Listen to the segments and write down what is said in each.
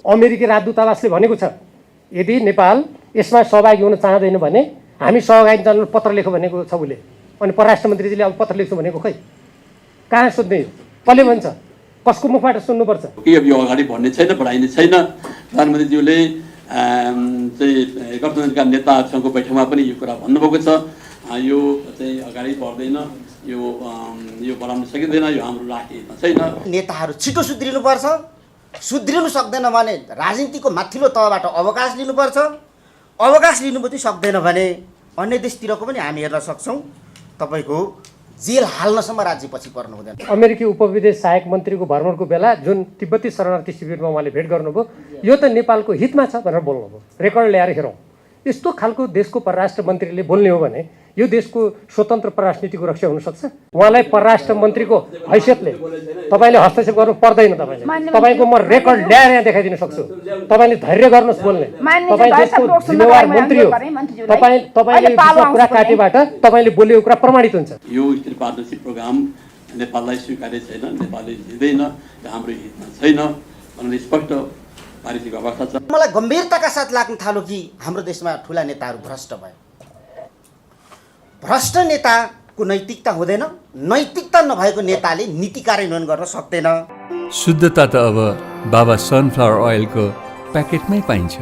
अमेरिकी राजदूतावासले भनेको छ यदि नेपाल यसमा सहभागी हुन चाहँदैन भने हामी सहभागी जनाउन पत्र लेख भनेको छ उसले। अनि परराष्ट्र मन्त्रीजीले अब पत्र लेख्छु भनेको खै कहाँ सोध्ने हो? कसले भन्छ? कसको मुखबाट सुन्नुपर्छ? के अब यो अगाडि बढ्ने छैन, बढाइने छैन। प्रधानमन्त्रीज्यूले चाहिँ गठबन्धनका नेताहरूसँगको बैठकमा पनि यो कुरा भन्नुभएको छ। यो चाहिँ अगाडि बढ्दैन, यो बढाउन सकिँदैन, यो हाम्रो राखिएको छैन। नेताहरू छिटो सुध्रिनुपर्छ। सुध्रिनु सक्दैन भने राजनीतिको माथिल्लो तहबाट अवकाश लिनुपर्छ। अवकाश लिनु पनि सक्दैन भने अन्य देशतिरको पनि हामी हेर्न सक्छौँ। तपाईँको जेल हाल्नसम्म राज्य पछि पर्नु हुँदैन। अमेरिकी उपविदेश सहायक मन्त्रीको भ्रमणको बेला जुन तिब्बती शरणार्थी शिविरमा उहाँले भेट गर्नुभयो, यो त नेपालको हितमा छ भनेर बोल्नुभयो। रेकर्ड ल्याएर हेरौँ। यस्तो खालको देशको परराष्ट्र मन्त्रीले बोल्ने हो भने यो देशको स्वतन्त्र परराष्ट्र नीतिको रक्षा हुनसक्छ? उहाँलाई परराष्ट्र मन्त्रीको हैसियतले तपाईँले हस्तक्षेप गर्नु पर्दैन। तपाईँको म रेकर्ड ल्याएर यहाँ देखाइदिन सक्छु। तपाईँले धैर्य गर्नुहोस् बोल्ने। तपाईँ देशको जिम्मेवार मन्त्री हो। तपाईँले कुरा काटेबाट तपाईँले बोलेको कुरा प्रमाणित हुन्छ। यो स्टेट पार्टनरसिप प्रोग्राम नेपाललाई स्वीकार्य छैन, नेपालले लिँदैन, हाम्रो हितमा छैन भनेर स्पष्ट पारिसकेको अवस्था छ। मलाई गम्भीरताका साथ लाग्न थाल्यो कि हाम्रो देशमा ठुला नेताहरू भ्रष्ट भयो। भ्रष्ट नेताको नैतिकता हुँदैन। नैतिकता नभएको नेताले नीति कार्यान्वयन गर्न सक्दैन। शुद्धता त अब बाबा सनफ्लावर ओइलको प्याकेटमै पाइन्छ।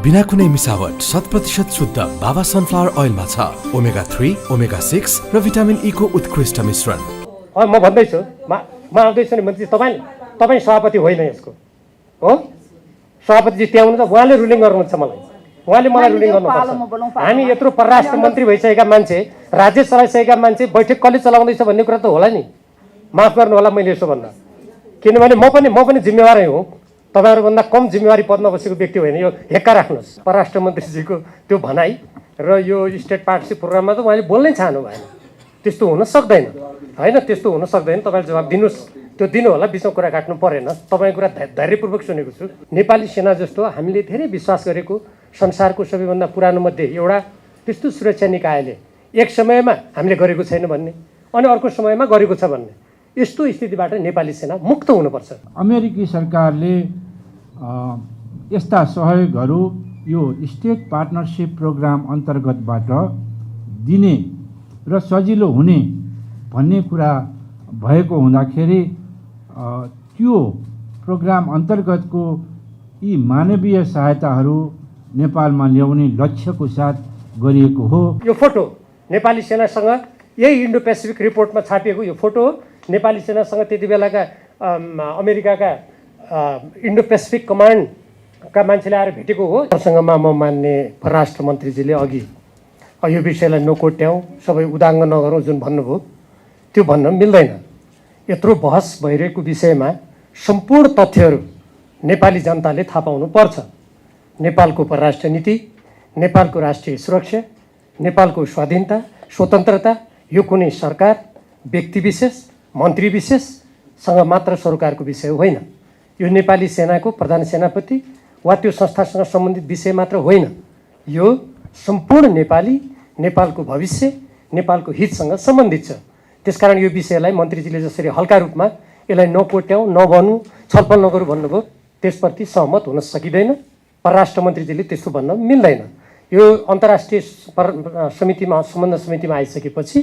बिना कुनै मिसावट 100% शुद्ध बाबा सनफ्लावर ओइलमा छ ओमेगा 3, ओमेगा 6 र भिटामिन ई को उत्कृष्ट मिश्रण। म भन्दैछु, म आउँदैछु नि मन्त्री। तपाईँ सभापति होइन यसको, हो? सभापतिजी त्यहाँ हुनुहुन्छ, उहाँले रुलिङ गर्नुहुन्छ। उहाँले मलाई रुलिङ गर्नुपर्छ। हामी यत्रो परराष्ट्र मन्त्री भइसकेका मान्छे, राज्य चलाइसकेका मान्छे बैठक कसले चलाउँदैछ भन्ने कुरा त होला नि। माफ गर्नु होला मैले यसो भन्दा, किनभने म पनि जिम्मेवारै हुँ। तपाईँहरूभन्दा कम जिम्मेवारी पदमा बसेको व्यक्ति होइन। यो हेक्का राख्नुहोस्। परराष्ट्र मन्त्रीजीको त्यो भनाइ र यो स्टेट पार्टनरसिप प्रोग्राममा त उहाँले बोल्नै चाहनु भएन। त्यस्तो हुन सक्दैन, होइन? त्यस्तो हुन सक्दैन। तपाईँले जवाब दिनुहोस्, त्यो दिनु होला। बिचमा कुरा काट्नु परेन। तपाईँको कुरा धैर्यपूर्वक सुनेको छु। नेपाली सेना जस्तो हामीले धेरै विश्वास गरेको संसारको सबैभन्दा पुरानो मध्ये एउटा त्यस्तो सुरक्षा निकायले एक समयमा हामीले गरेको छैन भन्ने अनि अर्को समयमा गरेको छ भन्ने, यस्तो स्थितिबाट नेपाली सेना मुक्त हुनुपर्छ। अमेरिकी सरकारले यस्ता सहयोगहरू यो स्टेट पार्टनरसिप प्रोग्राम अन्तर्गतबाट दिने र सजिलो हुने भन्ने कुरा भएको हुँदाखेरि त्यो प्रोग्राम अन्तर्गतको यी मानवीय सहायताहरू नेपालमा ल्याउने लक्ष्यको साथ गरिएको हो। यो फोटो नेपाली सेनासँग यही इन्डो पेसिफिक रिपोर्टमा छापिएको यो फोटो नेपाली सेनासँग त्यति बेलाका अमेरिकाका इन्डो पेसिफिक कमान्डका मान्छेले आएर भेटेको हो। प्रसङ्गमा म मान्ने परराष्ट्र मन्त्रीजीले अघि यो विषयलाई नकोट्याउँ, सबै उदाङ्ग नगरौँ जुन भन्नुभयो, त्यो भन्न मिल्दैन। यत्रो बहस भइरहेको विषयमा सम्पूर्ण तथ्यहरू नेपाली जनताले थाहा पाउनु पर्छ। नेपालको परराष्ट्र नीति, नेपालको राष्ट्रिय सुरक्षा, नेपालको स्वाधीनता, स्वतन्त्रता यो कुनै सरकार, व्यक्ति विशेष, मन्त्री विशेषसँग मात्र सरकारको विषय होइन। यो नेपाली सेनाको प्रधान सेनापति वा त्यो संस्थासँग सम्बन्धित विषय मात्र होइन। यो सम्पूर्ण नेपाली, नेपालको भविष्य, नेपालको हितसँग सम्बन्धित छ। त्यसकारण यो विषयलाई मन्त्रीजीले जसरी हल्का रूपमा यसलाई नकोट्याउँ, नभनौँ, छलफल नगरौँ भन्नुभयो, त्यसप्रति सहमत हुन सकिँदैन। परराष्ट्र मन्त्रीजीले त्यस्तो भन्न मिल्दैन। यो अन्तर्राष्ट्रिय सम्बन्ध समितिमा आइसकेपछि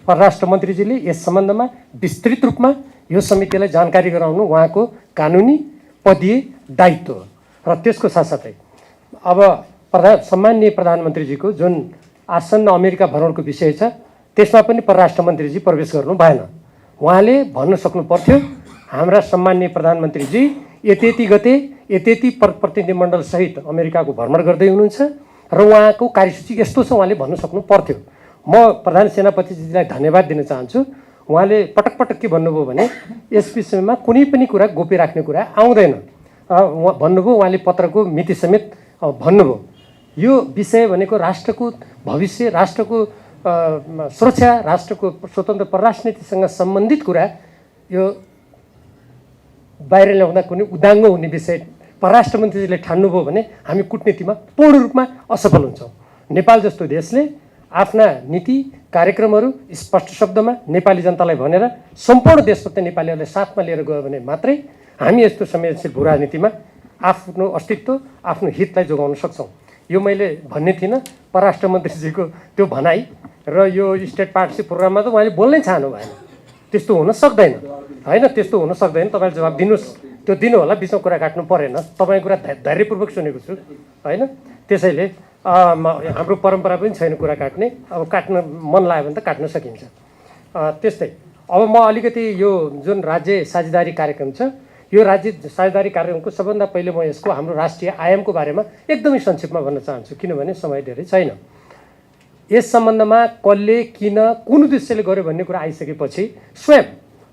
परराष्ट्र मन्त्रीजीले यस सम्बन्धमा विस्तृत रूपमा यो समितिलाई जानकारी गराउनु उहाँको कानुनी पदीय दायित्व हो। र त्यसको साथसाथै अब सम्माननीय प्रधानमन्त्रीजीको जुन आसन्न अमेरिका भ्रमणको विषय छ, त्यसमा पनि परराष्ट्र मन्त्रीजी प्रवेश गर्नु भएन। उहाँले भन्न सक्नु पर्थ्यो हाम्रा सम्माननीय प्रधानमन्त्रीजी यति गते यति प्रतिनिधिमण्डल सहित अमेरिकाको भ्रमण गर्दै हुनुहुन्छ र उहाँको कार्यसूची यस्तो छ, उहाँले भन्न सक्नु पर्थ्यो। म प्रधान सेनापतिजीलाई धन्यवाद दिन चाहन्छु। उहाँले पटक पटक के भन्नुभयो भने यस विषयमा कुनै पनि कुरा गोप्य राख्ने कुरा आउँदैन भन्नुभयो। उहाँले पत्रको मिति समेत भन्नुभयो। यो विषय भनेको राष्ट्रको भविष्य, राष्ट्रको सुरक्षा, राष्ट्रको स्वतन्त्र परराष्ट्र नीतिसँग सम्बन्धित कुरा। यो बाहिर ल्याउँदा कुनै उदाङ्ग हुने विषय परराष्ट्र मन्त्रीजीले ठान्नुभयो भने हामी कूटनीतिमा पूर्ण रूपमा असफल हुन्छौँ। नेपाल जस्तो देशले आफ्ना नीति कार्यक्रमहरू स्पष्ट शब्दमा नेपाली जनतालाई भनेर सम्पूर्ण देशप्रति नेपालीहरूलाई साथमा लिएर गयो भने मात्रै हामी यस्तो संवेदनशील भू राजनीतिमा आफ्नो अस्तित्व आफ्नो हितलाई जोगाउन सक्छौँ। यो मैले भन्ने थिइनँ, परराष्ट्र मन्त्रीजीको त्यो भनाइ र यो स्टेट पार्टनरसिप प्रोग्राममा त उहाँले बोल्नै चाहनु भएन। त्यस्तो हुन सक्दैन होइन, त्यस्तो हुन सक्दैन। तपाईँले जवाब दिनुहोस्, त्यो दिनु होला, बिचमा कुरा काट्नु परेन। तपाईँको कुरा धैर्यपूर्वक सुनेको छु होइन। त्यसैले हाम्रो परम्परा पनि छैन कुरा काट्ने, अब काट्न मन लाग्यो भने त काट्न सकिन्छ। त्यस्तै अब म अलिकति यो जुन राज्य साझेदारी कार्यक्रम छ, यो राज्य साझेदारी कार्यक्रमको सबभन्दा पहिले म यसको हाम्रो राष्ट्रिय आयामको बारेमा एकदमै संक्षिप्तमा भन्न चाहन्छु, किनभने समय धेरै छैन। यस सम्बन्धमा कसले किन कुन उद्देश्यले गर्यो भन्ने कुरा आइसकेपछि स्वयं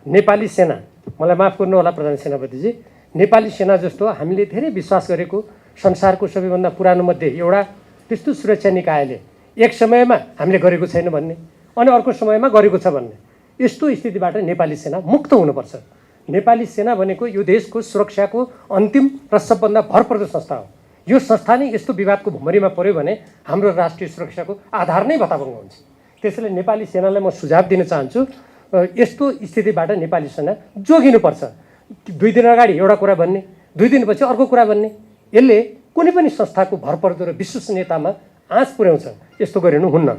नेपाली सेना, मलाई माफ गर्नु होला प्रधान सेनापतिजी, नेपाली सेना जस्तो हामीले धेरै विश्वास गरेको संसारको सबैभन्दा पुरानो मध्ये एउटा त्यस्तो सुरक्षा निकायले एक समयमा हामीले गरेको छैन भन्ने अनि अर्को समयमा गरेको छ भन्ने, यस्तो स्थितिबाट नेपाली सेना मुक्त हुनुपर्छ। नेपाली सेना भनेको यो देशको सुरक्षाको अन्तिम र सबभन्दा भरपर्दो संस्था हो। यो संस्था नै यस्तो विवादको भुमरीमा पर्यो भने हाम्रो राष्ट्रिय सुरक्षाको आधार नै भताभङ्ग हुन्छ। त्यसैले नेपाली सेनालाई म सुझाव दिन चाहन्छु, यस्तो स्थितिबाट नेपाली सेना जोगिनुपर्छ। 2 दिन अगाडि एउटा कुरा भन्ने, 2 दिनपछि अर्को कुरा भन्ने, यसले कुनै पनि संस्थाको भरपर्दो र विश्वसनीयतामा आँच पुर्याउँछ। यस्तो गरिनु हुन्न।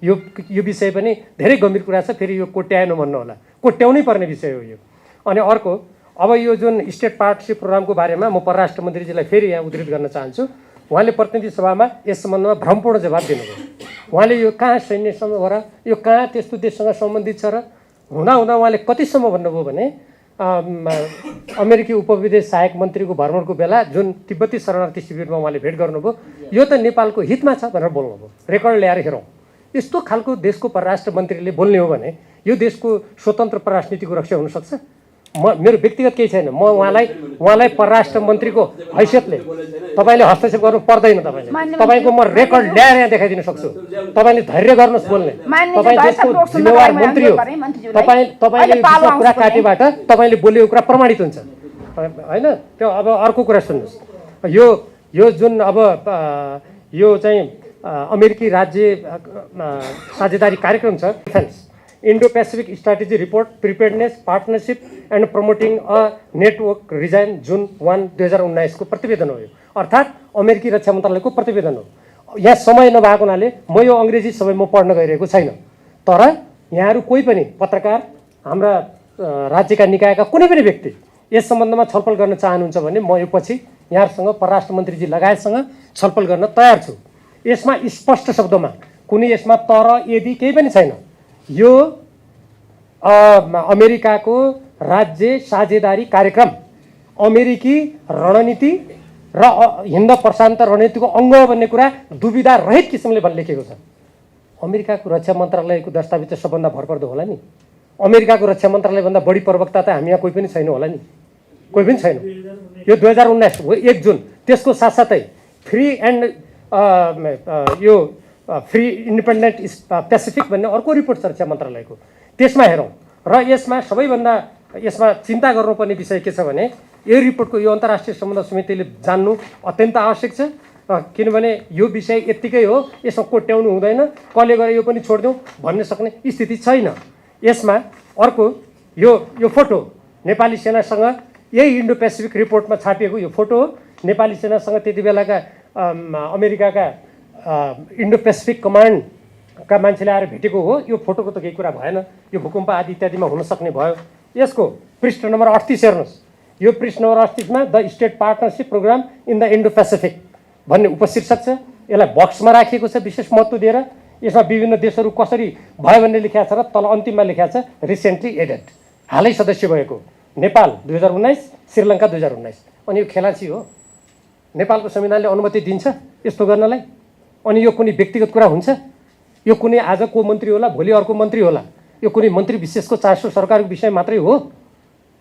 यो विषय पनि धेरै गम्भीर कुरा छ, फेरि यो कोट्याएन भन्नु होला, कोट्याउनै पर्ने विषय हो यो। अनि अर्को, अब यो जुन स्टेट पार्टनरसिप प्रोग्रामको बारेमा म परराष्ट्र मन्त्रीजीलाई फेरि यहाँ उद्धृत गर्न चाहन्छु। उहाँले प्रतिनिधि सभामा यस सम्बन्धमा भ्रमपूर्ण जवाब दिनुभयो। उहाँले यो कहाँ सैन्यसँग हो र, यो कहाँ त्यस्तो देशसँग सम्बन्धित छ र, हुँदा उहाँले कतिसम्म भन्नुभयो भने अमेरिकी उपविदेश सहायक मन्त्रीको भ्रमणको बेला जुन तिब्बती शरणार्थी शिविरमा उहाँले भेट गर्नुभयो, यो त नेपालको हितमा छ भनेर बोल्नुभयो। रेकर्ड ल्याएर हेरौँ। यस्तो खालको देशको परराष्ट्र मन्त्रीले बोल्ने हो भने यो देशको स्वतन्त्र परराष्ट्र नीतिको रक्षा हुनसक्छ? मेरो व्यक्तिगत केही छैन, म उहाँलाई परराष्ट्र मन्त्रीको हैसियतले तपाईँले हस्तक्षेप गर्नु पर्दैन। तपाईँको म रेकर्ड ल्याएर यहाँ देखाइदिन सक्छु। तपाईँले धैर्य गर्नुहोस् बोल्ने, तपाईँ देशको जिम्मेवार मन्त्री हो। तपाईँले कुरा काटेबाट तपाईँले बोलेको कुरा प्रमाणित हुन्छ होइन। त्यो अब अर्को कुरा सुन्नुहोस्, यो जुन अब यो चाहिँ अमेरिकी राज्य साझेदारी कार्यक्रम छ, defence Indo Pacific strategy report preparedness partnership and promoting a network resign जुन 1 2019 को प्रतिवेदन हो। यो अर्थात् अमेरिकी रक्षा मन्त्रालयको प्रतिवेदन हो। यहाँ समय नभएको हुनाले म यो अङ्ग्रेजी सबै म पढ्न गइरहेको छैन, तर यहाँहरू कोही पनि पत्रकार, हाम्रा राज्यका निकायका कुनै पनि व्यक्ति यस सम्बन्धमा छलफल गर्न चाहनुहुन्छ भने म यो पछि यहाँहरूसँग परराष्ट्र मन्त्रीजी लगायतसँग छलफल गर्न तयार छु। यसमा स्पष्ट शब्दमा कुनै यसमा तर यदि केही पनि छैन। यो अमेरिकाको राज्य साझेदारी कार्यक्रम अमेरिकी रणनीति र हिन्द प्रशान्त रणनीतिको अङ्ग भन्ने कुरा दुविधा रहित किसिमले लेखेको छ। अमेरिकाको रक्षा मन्त्रालयको दस्तावेज चाहिँ सबभन्दा भरपर्दो होला नि। अमेरिकाको रक्षा मन्त्रालयभन्दा बढी प्रवक्ता त हामी यहाँ कोही पनि छैन होला नि, कोही पनि छैन। यो 2019 हो 1 जुन। त्यसको साथसाथै फ्री एन्ड यो फ्री इन्डिपेन्डेन्ट पेसिफिक भन्ने अर्को रिपोर्ट छ रक्षा मन्त्रालयको, त्यसमा हेरौँ। र यसमा चिन्ता गर्नुपर्ने विषय के छ भने यो रिपोर्टको यो अन्तर्राष्ट्रिय सम्बन्ध समितिले जान्नु अत्यन्त आवश्यक छ, किनभने यो विषय यत्तिकै हो, यसमा कोट्याउनु हुँदैन, कसले गरे यो पनि छोडिदिउँ भन्ने सक्ने स्थिति छैन। यसमा अर्को यो फोटो नेपाली सेनासँग यही इन्डो पेसिफिक रिपोर्टमा छापिएको यो फोटो हो। नेपाली सेनासँग त्यति बेलाका अमेरिकाका इन्डो पेसिफिक कमान्डका मान्छेले आएर भेटेको हो। यो फोटोको त केही कुरा भएन, यो भूकम्प आदि इत्यादिमा हुन सक्ने भयो। यसको पृष्ठ नम्बर 38 हेर्नुहोस्। यो पृष्ठ नम्बर 38 मा the state partnership program in the Indo Pacific भन्ने उपशीर्षक छ। यसलाई बक्समा राखिएको छ विशेष महत्त्व दिएर। यसमा विभिन्न देशहरू कसरी भयो भन्ने लेखिएको छ र तल अन्तिममा लेखिएको छ रिसेन्टली एडेड, हालै सदस्य भएको। नेपाल 2019, श्रीलङ्का 2019। अनि यो खेलाची हो। नेपालको संविधानले अनुमति दिन्छ यस्तो गर्नलाई? अनि यो कुनै व्यक्तिगत कुरा हुन्छ? यो कुनै आज को मन्त्री होला, भोलि अर्को मन्त्री होला, यो कुनै मन्त्री विशेषको चासो सरकारको विषय मात्रै हो?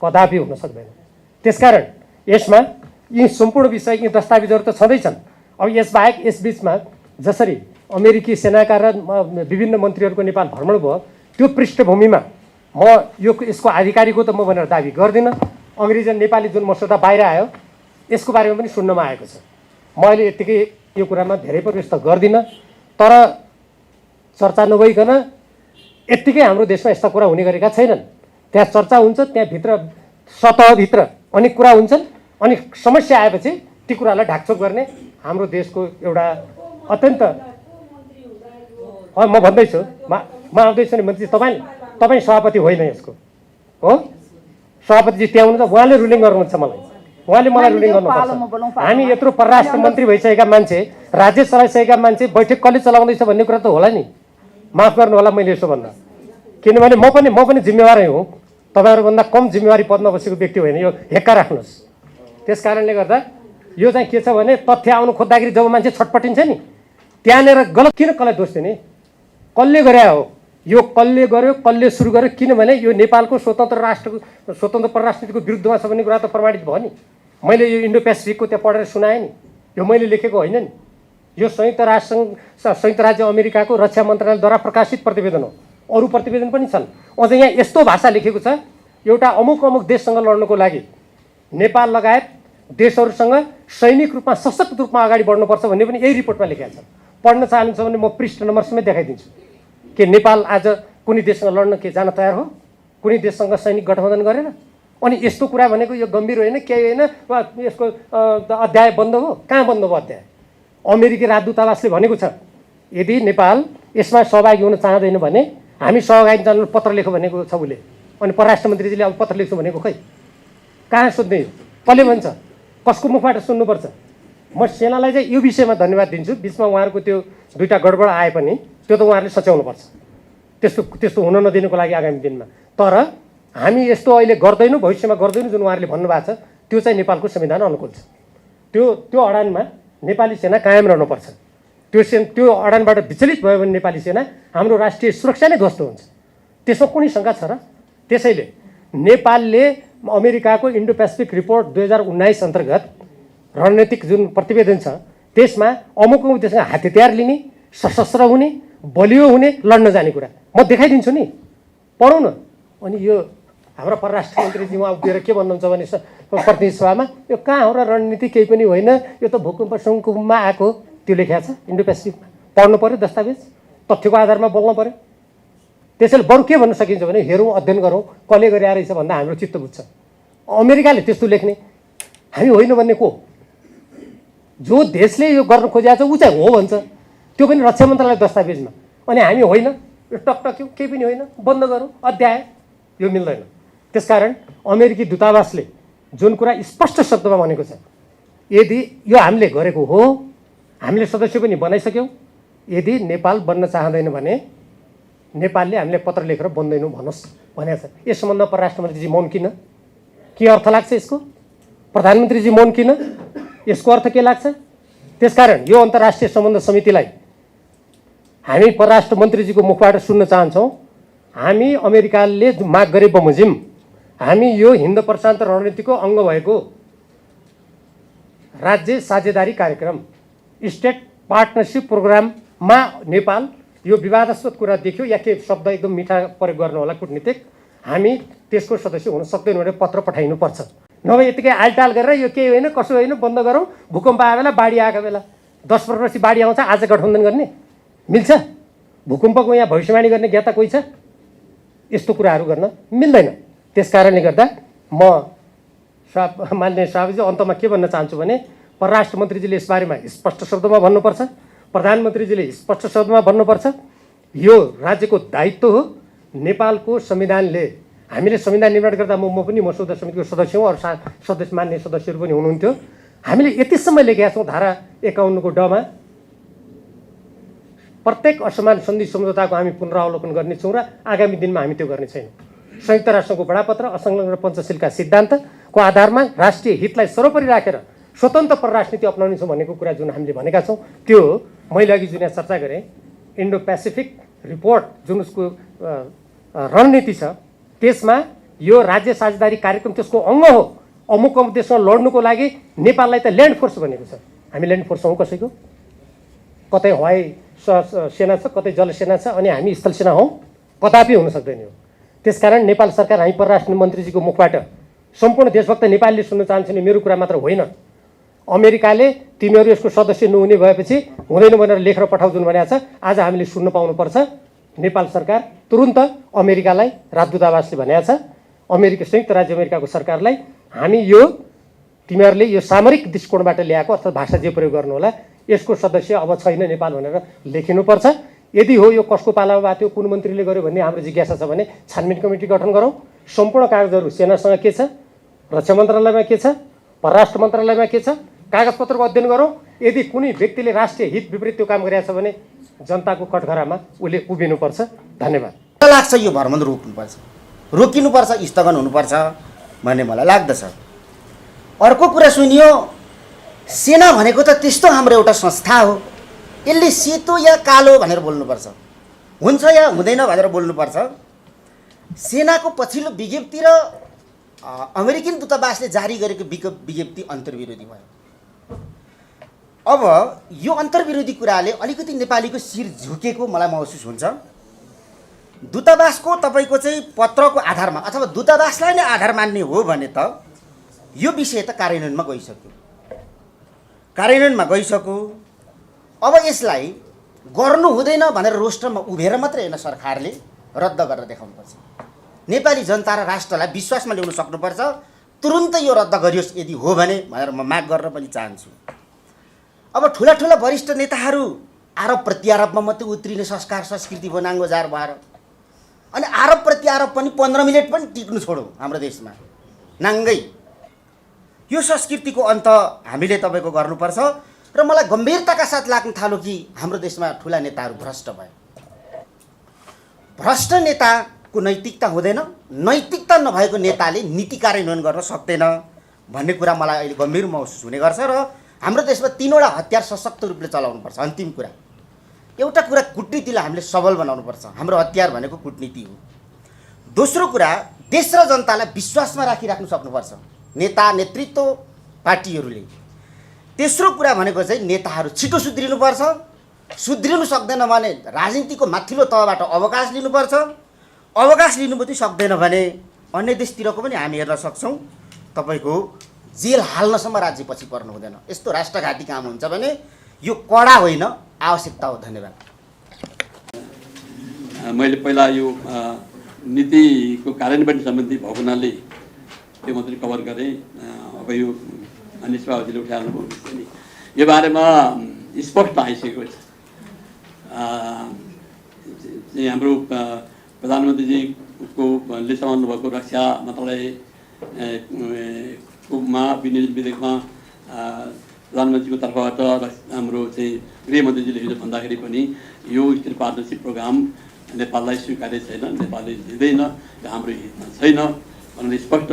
कदापि हुन सक्दैन। त्यसकारण यसमा यी सम्पूर्ण विषय, यी दस्तावेजहरू त छँदैछन्। अब यसबाहेक यसबिचमा जसरी अमेरिकी सेनाका र विभिन्न मन्त्रीहरूको नेपाल भ्रमण भयो, त्यो पृष्ठभूमिमा म यसको आधिकारिक हो त म भनेर दाबी गर्दिनँ। अङ्ग्रेजी र नेपाली जुन मसौदा बाहिर आयो यसको बारेमा पनि सुन्नमा आएको छ। म अहिले यत्तिकै यो कुरामा धेरै प्रवेश त गर्दिनँ, तर चर्चा नभइकन यत्तिकै हाम्रो देशमा यस्ता कुरा हुने गरेका छैनन्। त्यहाँ चर्चा हुन्छ, त्यहाँभित्र सतहभित्र अनेक कुरा हुन्छन्, अनि समस्या आएपछि ती कुरालाई ढाकछोप गर्ने हाम्रो देशको एउटा अत्यन्त म भन्दैछु म आउँदैछु नि मन्त्री तपाईँ सभापति होइन यसको हो सभापतिजी त्यहाँ हुनुहुन्छ उहाँले रुलिङ गर्नुहुन्छ उहाँले मलाई रुलिङ गर्नुपर्छ हामी यत्रो परराष्ट्र मन्त्री भइसकेका मान्छे राज्य चलाइसकेका मान्छे बैठक कसले चलाउँदैछ भन्ने कुरा त होला नि माफ गर्नु होला मैले यसो भन्दा किनभने म पनि जिम्मेवारै हुँ तपाईँहरूभन्दा कम जिम्मेवारी पदमा बसेको व्यक्ति होइन यो हेक्का राख्नुहोस् त्यस कारणले गर्दा यो चाहिँ के छ भने तथ्य आउनु खोज्दाखेरि जब मान्छे छटपटिन्छ नि त्यहाँनिर गलत किन कसलाई दोष दिने कसले गरे हो यो कसले गर्यो कसले सुरु गर्यो किनभने यो नेपालको स्वतन्त्र परराष्ट्रनीतिको विरुद्धमा छ भन्ने कुरा त प्रमाणित भयो नि मैले यो इन्डो पेसिफिकको त्यहाँ पढेर सुनाएँ नि यो मैले लेखेको होइन नि यो संयुक्त राज्य अमेरिकाको रक्षा मन्त्रालयद्वारा प्रकाशित प्रतिवेदन हो अरू प्रतिवेदन पनि छन् अझ यहाँ यस्तो भाषा लेखेको छ एउटा अमुक देशसँग लड्नको लागि नेपाल लगायत देशहरूसँग सैनिक रूपमा सशक्त रूपमा अगाडि बढ्नुपर्छ भन्ने पनि यही रिपोर्टमा लेखेको छ पढ्न चाहनुहुन्छ भने म पृष्ठ नम्बर समेत देखाइदिन्छु के नेपाल आज कुनै देशसँग लड्न के जान तयार हो कुनै देशसँग सैनिक गठबन्धन गरेर अनि यस्तो कुरा भनेको यो गम्भीर होइन केही होइन वा यसको अध्याय बन्द हो कहाँ बन्द भयो अध्याय अमेरिकी राजदूतावासले भनेको छ यदि नेपाल यसमा सहभागी हुन चाहँदैन भने हामी सहभागी जान पत्र लेखौँ भनेको छ उसले अनि परराष्ट्र मन्त्रीजीले अब पत्र लेख्छु भनेको खै कहाँ सोध्ने कसले भन्छ कसको मुखबाट सुन्नुपर्छ म सेनालाई चाहिँ यो विषयमा धन्यवाद दिन्छु बिचमा उहाँहरूको त्यो दुईवटा गडबड आए पनि त्यो त उहाँहरूले सच्याउनुपर्छ त्यस्तो हुन नदिनुको लागि आगामी दिनमा तर हामी यस्तो अहिले गर्दैनौँ भविष्यमा गर्दैनौँ जुन उहाँहरूले भन्नुभएको छ त्यो चाहिँ नेपालको संविधान अनुकूल छ त्यो अडानमा नेपाली सेना कायम रहनुपर्छ त्यो अडानबाट विचलित भयो भने नेपाली सेना हाम्रो राष्ट्रिय सुरक्षा नै ध्वस्त हुन्छ त्यसमा कुनै शङ्का छ र त्यसैले नेपालले अमेरिकाको इन्डो पेसिफिक रिपोर्ट 2019 अन्तर्गत रणनीतिक जुन प्रतिवेदन छ त्यसमा अमुक देशमा हतियार लिने सशस्त्र हुने बलियो हुने लड्न जाने कुरा म देखाइदिन्छु नि पढौँ न अनि यो हाम्रो परराष्ट्र मन्त्रीजी उहाँ उभिएर के भन्नुहुन्छ भने प्रतिनिधि सभामा यो कहाँ हो र रणनीति केही पनि होइन यो त भूकम्प सङ्कुममा आएको त्यो लेखेको छ इन्डो पेसिफिकमा पढ्नु पऱ्यो दस्तावेज तथ्यको आधारमा बोल्नु पऱ्यो त्यसैले बरु के भन्न सकिन्छ भने हेरौँ अध्ययन गरौँ कसले गरे रहेछ भन्दा हाम्रो चित्त बुझ्छ अमेरिकाले त्यस्तो लेख्ने हामी होइन भन्ने को जो देशले यो गर्न खोजिएको छ ऊ चाहिँ हो भन्छ त्यो पनि रक्षा मन्त्रालय दस्तावेजमा अनि हामी होइन यो टकटक्यौँ केही पनि होइन बन्द गरौँ अध्याय यो मिल्दैन त्यसकारण अमेरिकी दूतावासले जुन कुरा स्पष्ट शब्दमा भनेको छ यदि यो हामीले गरेको हो हामीले सदस्य पनि बनाइसक्यौँ यदि नेपाल बन्न चाहँदैन भने नेपालले हामीले पत्र लेखेर बन्दैनौँ भन्नुहोस् भनेको छ यस सम्बन्धमा परराष्ट्र मन्त्रीजी मौन किन के अर्थ लाग्छ यसको प्रधानमन्त्रीजी मौन किन यसको अर्थ के लाग्छ त्यसकारण यो अन्तर्राष्ट्रिय सम्बन्ध समितिलाई हामी परराष्ट्र मन्त्रीजीको मुखबाट सुन्न चाहन्छौँ हामी अमेरिकाले माग गरे बमोजिम हामी यो हिन्द प्रशान्त रणनीतिको अङ्ग भएको राज्य साझेदारी कार्यक्रम स्टेट पार्टनरसिप प्रोग्राममा नेपाल यो विवादास्पद कुरा देख्यो या के शब्द एकदम मिठा प्रयोग गर्नु होला कूटनीतिक हामी त्यसको सदस्य हुन सक्दैनौँ भने पत्र पठाइनुपर्छ नभए यतिकै आलटाल गरेर यो केही होइन कसो होइन बन्द गरौँ भूकम्प आएको बेला बाढी आएको बेला 10 वर्षपछि बाढी आउँछ आज गठबन्धन गर्ने मिल्छ भूकम्पको यहाँ भविष्यवाणी गर्ने ज्ञाता कोही छ यस्तो कुराहरू गर्न मिल्दैन त्यस कारणले गर्दा म मान्य सभापति अन्तमा के भन्न चाहन्छु भने परराष्ट्र मन्त्रीजीले यसबारेमा स्पष्ट शब्दमा भन्नुपर्छ प्रधानमन्त्रीजीले स्पष्ट शब्दमा भन्नुपर्छ यो राज्यको दायित्व हो नेपालको संविधानले हामीले संविधान निर्माण गर्दा म पनि मसौदा समितिको सदस्य हुँ अरू सदस्य मान्य सदस्यहरू पनि हुनुहुन्थ्यो हामीले यतिसम्म लेखेका छौँ धारा 51 को डमा प्रत्येक असमान सन्धि सम्झौताको हामी पुनरावलोकन गर्नेछौँ र आगामी दिनमा हामी त्यो गर्ने छैनौँ संयुक्त राष्ट्रको बडापत्र असंलग्न पञ्चशीलका सिद्धान्तको आधारमा राष्ट्रिय हितलाई सर्वोपरि राखेर स्वतन्त्र परराष्ट्र नीति अपनाउनेछौँ भनेको कुरा जुन हामीले भनेका छौँ त्यो मैले अघि जुन चर्चा गरेँ इन्डो पेसिफिक रिपोर्ट जुन उसको रणनीति छ त्यसमा यो राज्य साझेदारी कार्यक्रम त्यसको अङ्ग हो अमुक देशमा लड्नुको लागि नेपाललाई त ल्यान्ड फोर्स भनेको छ हामी ल्यान्ड फोर्स हौँ कसैको कतै हवाई सेना छ कतै जलसेना छ अनि हामी स्थल सेना हौँ कदापि हुन सक्दैन यो त्यसकारण नेपाल सरकार हामी परराष्ट्र मन्त्रीजीको मुखबाट सम्पूर्ण देशभक्त नेपालीले सुन्न चाहन्छ नि मेरो कुरा मात्र होइन अमेरिकाले तिमीहरू यसको सदस्य नहुने भएपछि हुँदैन भनेर लेखेर पठाउ जुन भनेको छ आज हामीले सुन्न पाउनुपर्छ नेपाल सरकार तुरुन्त अमेरिकालाई राजदूतावासले भनेको छ संयुक्त राज्य अमेरिकाको सरकारलाई हामी यो तिमीहरूले यो सामरिक दृष्टिकोणबाट ल्याएको अथवा भाषा जे प्रयोग गर्नु होला, यसको सदस्य अब छैन नेपाल भनेर लेखिनुपर्छ। यदि हो यो कसको पालामा भएको थियो, कुन मन्त्रीले गर्यो भन्ने हाम्रो जिज्ञासा छ भने छानबिन कमिटी गठन गरौँ। सम्पूर्ण कागजहरू सेनासँग के छ, रक्षा मन्त्रालयमा के छ, परराष्ट्र मन्त्रालयमा के छ, कागजपत्रको अध्ययन गरौँ। यदि कुनै व्यक्तिले राष्ट्रिय हित विपरीत त्यो काम गरिरहेछ भने जनताको कठघरामा उसले उभिनुपर्छ। धन्यवाद। लाग्छ यो भ्रमण रोक्नुपर्छ, रोकिनुपर्छ, स्थगन हुनुपर्छ भन्ने मलाई लाग्दछ। अर्को कुरा सुनियो, सेना भनेको त त्यस्तो हाम्रो एउटा संस्था हो, यसले सेतो या कालो भनेर बोल्नुपर्छ, हुन्छ या हुँदैन भनेर बोल्नुपर्छ। सेनाको पछिल्लो विज्ञप्ति र अमेरिकन दूतावासले जारी गरेको विज्ञप्ति अन्तर्विरोधी भयो। अब यो अन्तर्विरोधी कुराले अलिकति नेपालीको शिर झुकेको मलाई महसुस हुन्छ। दूतावासको तपाईँको चाहिँ पत्रको आधारमा अथवा दूतावासलाई नै आधार मान्ने हो भने त यो विषय त कार्यान्वयनमा गइसक्यो। अब यसलाई गर्नु हुँदैन भनेर रोस्टरमा उभिएर मात्रै होइन, सरकारले रद्द गरेर देखाउनुपर्छ। नेपाली जनता र राष्ट्रलाई विश्वासमा ल्याउन सक्नुपर्छ। तुरुन्तै यो रद्द गरियोस् यदि हो भने भनेर म माग गर्न पनि चाहन्छु। अब ठुला ठुला वरिष्ठ नेताहरू आरोप प्रत्यारोपमा मात्रै उत्रिने संस्कार संस्कृति भयो नाङ्गो जार भएर, अनि आरोप प्रत्यारोप पनि 15 मिनट पनि टिक्नु छोडौँ हाम्रो देशमा नाङ्गै। यो संस्कृतिको अन्त हामीले तपाईँको गर्नुपर्छ। र मलाई गम्भीरताका साथ लाग्न थाल्यो कि हाम्रो देशमा ठुला नेताहरू भ्रष्ट भए। भ्रष्ट नेताको नैतिकता हुँदैन, नैतिकता नभएको नेताले नीति कार्यान्वयन गर्न सक्दैन भन्ने कुरा मलाई अहिले गम्भीर महसुस हुने गर्छ। र हाम्रो देशमा 3वटा हतियार सशक्त रूपले चलाउनुपर्छ। अन्तिम कुरा, एउटा कुरा कूटनीतिलाई हामीले सबल बनाउनुपर्छ, हाम्रो हतियार भनेको कूटनीति हो। दोस्रो कुरा, देश र जनतालाई विश्वासमा राखिराख्नु सक्नुपर्छ नेता नेतृत्व पार्टीहरूले। तेस्रो कुरा भनेको चाहिँ नेताहरू छिटो सुध्रिनुपर्छ, सुध्रिनु सक्दैन भने राजनीतिको माथिल्लो तहबाट अवकाश लिनुपर्छ। अवकाश लिनु पनि सक्दैन भने अन्य देशतिरको पनि हामी हेर्न सक्छौँ, तपाईँको जेल हाल्नसम्म राज्य पछि पर्नु हुँदैन। यस्तो राष्ट्रघाती काम हुन्छ भने यो कडा होइन, आवश्यकता हो। धन्यवाद। मैले पहिला यो नीतिको कार्यान्वयन सम्बन्धी भएको हुनाले त्यो मात्रै कभर गरेँ। अब यो मानिस बाबुजीले उठाउनु भएको नि यो बारेमा स्पष्ट आइसकेको छ। हाम्रो प्रधानमन्त्रीजीले सम्हाल्नु भएको रक्षा मन्त्रालयमा विनियोजन विधेयकमा प्रधानमन्त्रीको तर्फबाट हाम्रो चाहिँ गृहमन्त्रीजीले हिजो भन्दाखेरि पनि यो स्टेट पार्टनरसिप प्रोग्राम नेपाललाई स्वीकार्य छैन, नेपालले लिँदैन, यो हाम्रो हितमा छैन भनेर स्पष्ट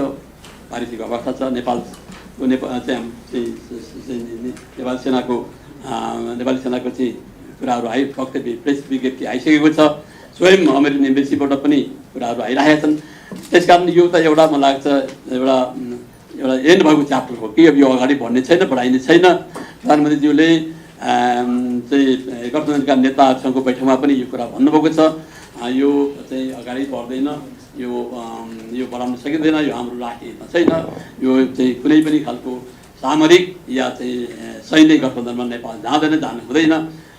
पारिसकेको अवस्था छ। नेपाली सेनाको चाहिँ कुराहरू वक्तव्य प्रेस विज्ञप्ति आइसकेको छ। स्वयं अमेरिकन एम्बेसीबाट पनि कुराहरू आइरहेका छन्। त्यस कारण यो त एउटा मलाई लाग्छ एउटा एन्ड भएको च्याप्टर हो कि अब यो अगाडि बढ्ने छैन, बढाइने छैन। प्रधानमन्त्रीज्यूले चाहिँ गठबन्धनका नेताहरूसँगको बैठकमा पनि यो कुरा भन्नुभएको छ, यो चाहिँ अगाडि बढ्दैन, यो बढाउन सकिँदैन, यो हाम्रो राष्ट्रिय हितमा छैन, यो चाहिँ कुनै पनि खालको सामरिक या चाहिँ सैनिक गठबन्धनमा नेपाल जाँदैन, जानु हुँदैन।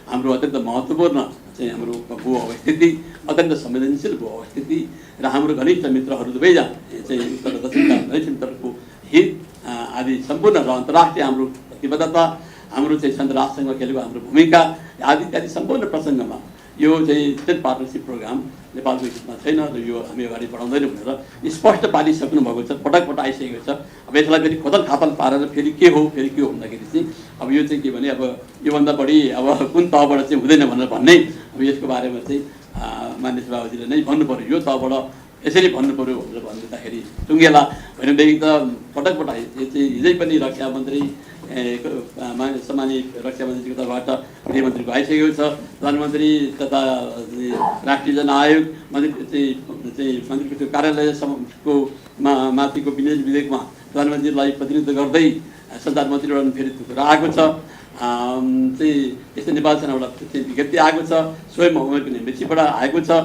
हाम्रो अत्यन्त महत्त्वपूर्ण चाहिँ हाम्रो भू अवस्थिति, अत्यन्त संवेदनशील भू अवस्थिति र हाम्रो घनिष्ठ मित्रहरू दुवैजना चाहिँ उत्तर र दक्षिणका घनिष्ठ मित्रहरूको हित आदि सम्पूर्ण र अन्तर्राष्ट्रिय हाम्रो प्रतिबद्धता, हाम्रो चाहिँ संयुक्त राष्ट्रसँग खेलेको हाम्रो भूमिका आदि इत्यादि सम्पूर्ण प्रसङ्गमा यो चाहिँ स्टेट पार्टनरसिप प्रोग्राम नेपालको हितमा छैन र यो हामी अगाडि बढाउँदैनौँ भनेर स्पष्ट पारिसक्नु भएको छ, पटक आइसकेको छ। अब यसलाई फेरि खोतल खातल पारेर फेरि के हो भन्दाखेरि चाहिँ अब यो चाहिँ के भने अब योभन्दा बढी अब कुन तहबाट चाहिँ हुँदैन भनेर भन्ने, अब यसको बारेमा चाहिँ मान्य सभापतिले नै भन्नु पऱ्यो, यो तहबाट यसरी भन्नु पऱ्यो भनेर भनिदिँदाखेरि टुङ्गेला भनेदेखि त पटक चाहिँ हिजै पनि रक्षा मन्त्री सम्मानित रक्षा मन्त्रीको तर्फबाट गृहमन्त्रीको आइसकेको छ। प्रधानमन्त्री तथा राष्ट्रिय जनआयोग मन्त्रीको कार्यालयको माथिको विनियोजन विधेयकमा प्रधानमन्त्रीलाई प्रतिनिधित्व गर्दै सञ्चार मन्त्रीबाट फेरि कुरा आएको छ। चाहिँ यस्तै नेपाल सेनाबाट विज्ञप्ति आएको छ, स्वयं अमेरिकन एम्बेसीबाट आएको छ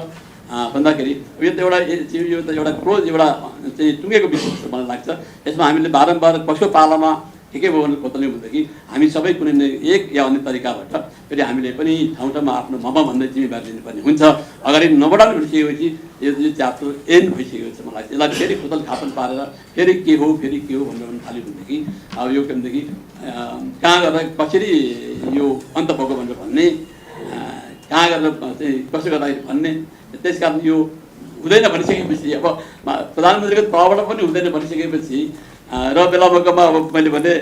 भन्दाखेरि यो त एउटा क्लोज एउटा चाहिँ टुङ्गेको विषय जस्तो मलाई लाग्छ। यसमा हामीले बारम्बार कसको पालामा ठिकै भयो भने खोतल्ने भनेदेखि हामी सबै कुनै एक या अन्य तरिकाबाट फेरि हामीले पनि ठाउँ ठाउँमा आफ्नो ममा भन्ने जिम्मेवारी लिनुपर्ने हुन्छ। अगाडि नबढाउने भइसकेपछि यो च्याप्टर एन्ड भइसकेको छ। मलाई यसलाई फेरि खोतल खापन पारेर फेरि के हो भनेर पनि थाल्यो भनेदेखि अब यो के भनेदेखि कहाँ गर्दा कसरी यो अन्त भएको भनेर भन्ने, कहाँ गरेर चाहिँ कसो गर्दाखेरि भन्ने, त्यस कारण यो हुँदैन भनिसकेपछि अब प्रधानमन्त्रीको तहबाट पनि हुँदैन भनिसकेपछि र बेला मौकामा अब मैले भने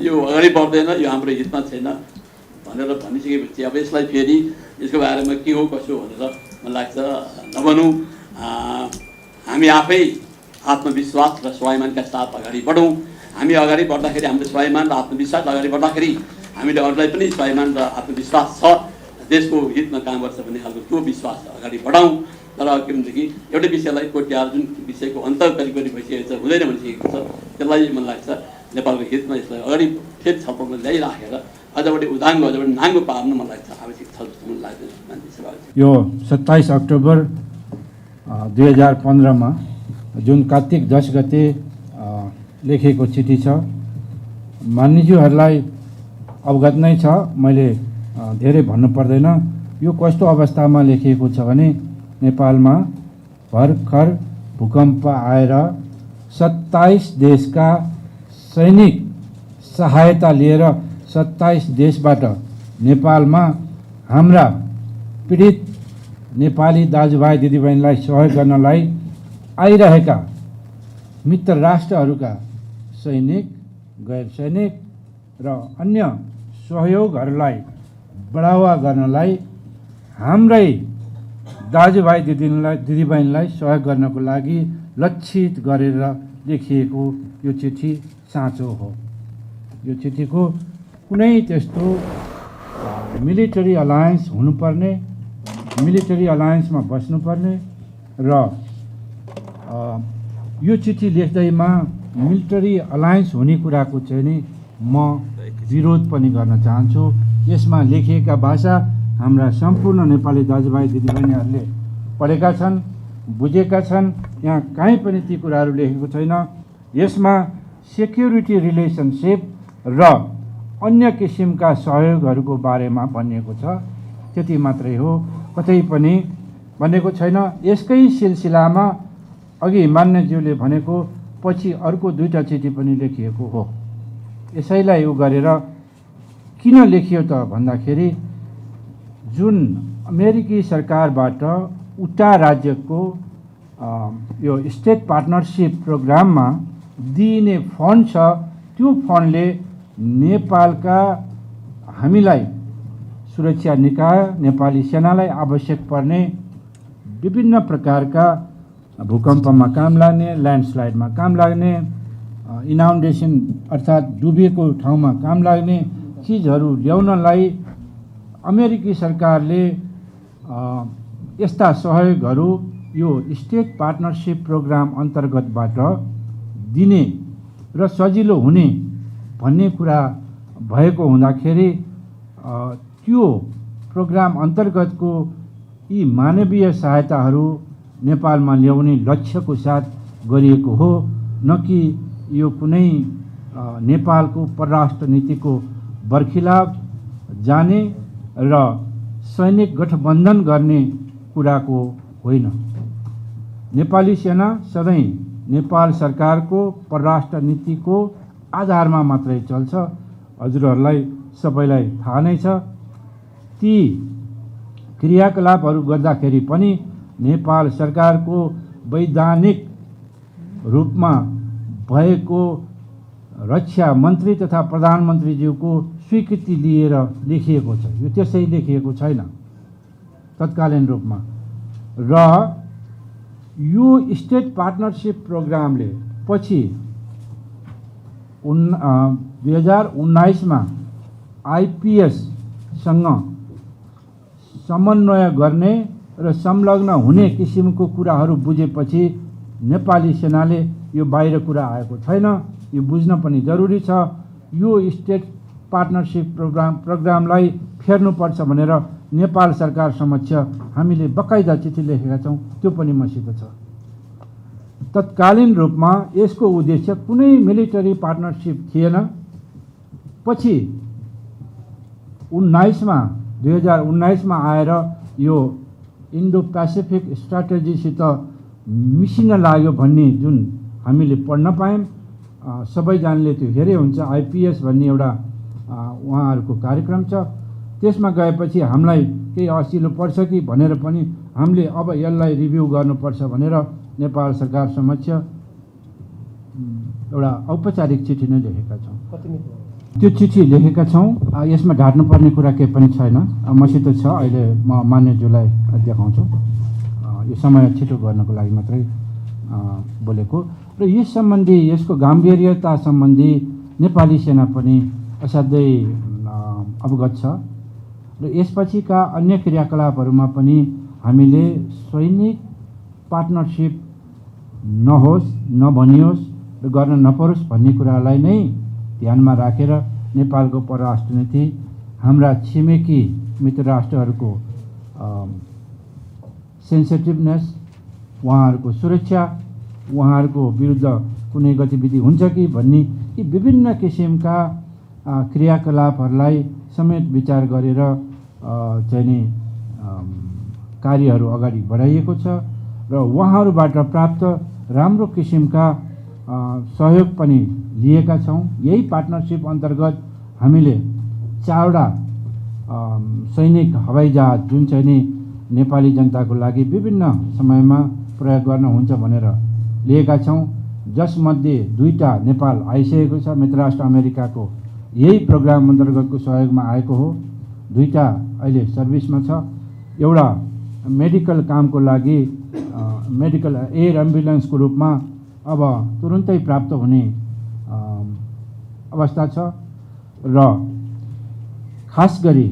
यो अगाडि बढ्दैन, यो हाम्रो हितमा छैन भनेर भनिसकेपछि अब यसलाई फेरि यसको बारेमा के हो कसो भनेर मलाई लाग्छ नभनौँ। हामी आफै आत्मविश्वास र स्वाभिमानका साथ अगाडि बढौँ। हामी अगाडि बढ्दाखेरि हाम्रो स्वाभिमान र आत्मविश्वास अगाडि बढ्दाखेरि हामीले अरूलाई पनि स्वाभिमान र आत्मविश्वास छ, देशको हितमा काम गर्छ भन्ने खालको त्यो विश्वास अगाडि बढाउँ। तर के भनेदेखि एउटै विषयलाई कोट्याएर जुन विषयको अन्त करिब करिब भइसकेको छ, हुँदैन भनिसकेको छ, त्यसलाई मलाई लाग्छ नेपालको हितमा यसलाई अगाडि फेरि छलफलमा ल्याइराखेर अझ बढी उदाङ्गो अझ बढी नाङ्गो पार्नु मलाई लाग्छ आवश्यक छ जस्तो मलाई लाग्दैन। यो 27 अक्टोबर 2015 जुन कार्तिक 10 गते लेखेको चिठी छ, मान्यज्यूहरूलाई अवगत नै छ, मैले धेरै भन्नु पर्दैन। यो कस्तो अवस्थामा लेखिएको छ भने नेपालमा भर्खर भूकम्प आएर 27 देशका सैनिक सहायता लिएर 27 देशबाट नेपालमा हाम्रा पीडित नेपाली दाजुभाइ दिदीबहिनीलाई सहयोग गर्नलाई आइरहेका मित्र राष्ट्रहरूका सैनिक, गैर सैनिक र अन्य सहयोगहरूलाई बढावा गर्नलाई हाम्रै दाजुभाइ दिदीबहिनीलाई सहयोग गर्नको लागि लक्षित गरेर लेखिएको यो चिठी साँचो हो। यो चिठीको कुनै त्यस्तो मिलिटरी अलायन्स हुनुपर्ने, मिलिटरी अलायन्समा बस्नुपर्ने र यो चिठी लेख्दैमा मिलिटरी अलायन्स हुने कुराको चाहिँ नि म विरोध पनि गर्न चाहन्छु। यसमा लेखिएका भाषा हाम्रा सम्पूर्ण नेपाली दाजुभाइ दिदीबहिनीहरूले पढेका छन्, बुझेका छन्। यहाँ कहीँ पनि ती कुराहरू लेखेको छैन। यसमा सेक्युरिटी रिलेसनसिप र अन्य किसिमका सहयोगहरूको बारेमा भनिएको छ, त्यति मात्रै हो, कतै पनि भनेको छैन। यसकै सिलसिलामा अघि मान्यज्यूले भनेको पछि अर्को 2टा चिठी पनि लेखिएको हो। यसैलाई उ गरेर किन लेखियो त भन्दाखेरि जुन अमेरिकी सरकारबाट उटा राज्यको यो स्टेट पार्टनरसिप प्रोग्राममा दिइने फन्ड छ, त्यो फन्डले नेपालका हामीलाई सुरक्षा निकाय नेपाली सेनालाई आवश्यक पर्ने विभिन्न प्रकारका भूकम्पमा काम लाग्ने, ल्यान्डस्लाइडमा काम लाग्ने, इनाउन्डेसन अर्थात् डुबेको ठाउँमा काम लाग्ने चिजहरू ल्याउनलाई अमेरिकी सरकारले यस्ता सहयोगहरू यो स्टेट पार्टनरसिप प्रोग्राम अन्तर्गतबाट दिने र सजिलो हुने भन्ने कुरा भएको हुँदाखेरि त्यो प्रोग्राम अन्तर्गतको यी मानवीय सहायताहरू नेपालमा ल्याउने लक्ष्यको साथ गरिएको हो, न कि यो कुनै नेपालको परराष्ट्र नीतिको बर्खिलाफ जाने र सैनिक गठबन्धन गर्ने कुराको होइन। नेपाली सेना सधैँ नेपाल सरकारको परराष्ट्र नीतिको आधारमा मात्रै चल्छ। हजुरहरूलाई सबैलाई थाहा नै छ। ती क्रियाकलापहरू गर्दाखेरि पनि नेपाल सरकारको वैधानिक रूपमा भएको रक्षा मन्त्री तथा प्रधानमन्त्रीज्यूको स्वीकृति लिएर लेखिएको छ। यो त्यसै लेखिएको छैन तत्कालीन रूपमा। र यो स्टेट पार्टनरसिप प्रोग्रामले पछि 2019 मा आइपिएससँग समन्वय गर्ने र संलग्न हुने किसिमको कुराहरू बुझेपछि नेपाली सेनाले यो बाहिर कुरा आएको छैन, यो बुझ्न पनि जरुरी छ। यो स्टेट पार्टनरसिप प्रोग्रामलाई फेर्नुपर्छ भनेर नेपाल सरकार समक्ष हामीले बकाइदा चिठी लेखेका छौँ, त्यो पनि मसित छ। तत्कालीन रूपमा यसको उद्देश्य कुनै मिलिटरी पार्टनरसिप थिएन। पछि 19 मा 2019मा आएर यो इन्डो पेसिफिक स्ट्राटेजीसित मिसिन लाग्यो भन्ने जुन हामीले पढ्न पायौँ। सबैजनाले त्यो हेरे हुन्छ। आइपिएस भन्ने एउटा उहाँहरूको कार्यक्रम छ। त्यसमा गएपछि हामीलाई केही असिलो पर्छ कि भनेर पनि हामीले अब यसलाई रिभ्यू गर्नुपर्छ भनेर नेपाल सरकार समक्ष एउटा औपचारिक चिठी नै लेखेका छौँ। त्यो चिठी लेखेका छौँ। यसमा ढाट्नुपर्ने कुरा केही पनि छैन। मसित छ, अहिले म मान्यज्यूलाई देखाउँछु। यो समय छिटो गर्नको लागि मात्रै बोलेको। र यस सम्बन्धी, यसको गाम्भीर्यता सम्बन्धी नेपाली सेना पनि असाध्यै अवगत छ। र यसपछिका अन्य क्रियाकलापहरूमा पनि हामीले सैनिक पार्टनरसिप नहोस्, नभनियोस् र गर्न नपरोस् भन्ने कुरालाई नै ध्यानमा राखेर नेपालको परराष्ट्र नीति हाम्रा छिमेकी मित्र राष्ट्रहरूको सेन्सिटिभनेस, उहाँहरूको सुरक्षा, उहाँहरूको विरुद्ध कुनै गतिविधि हुन्छ कि भन्ने यी विभिन्न किसिमका क्रियाकलापहरूलाई समेत विचार गरेर चाहिँ नि कार्यहरू अगाडि बढाइएको छ। र उहाँहरूबाट प्राप्त राम्रो किसिमका सहयोग पनि लिएका छौँ। यही पार्टनरसिप अन्तर्गत हामीले 4वटा सैनिक हवाईजहाज जुन चाहिँ नि नेपाली जनताको लागि विभिन्न समयमा प्रयोग गर्न हुन्छ भनेर लिएका छौँ, जसमध्ये 2टा नेपाल आइसकेको छ। मित्र राष्ट्र अमेरिकाको यही प्रोग्राम अन्तर्गतको सहयोगमा आएको हो। 2टा अहिले सर्भिसमा छ। एउटा मेडिकल कामको लागि मेडिकल एयर एम्बुलेन्सको रूपमा अब तुरुन्तै प्राप्त हुने अवस्था छ। र खास गरी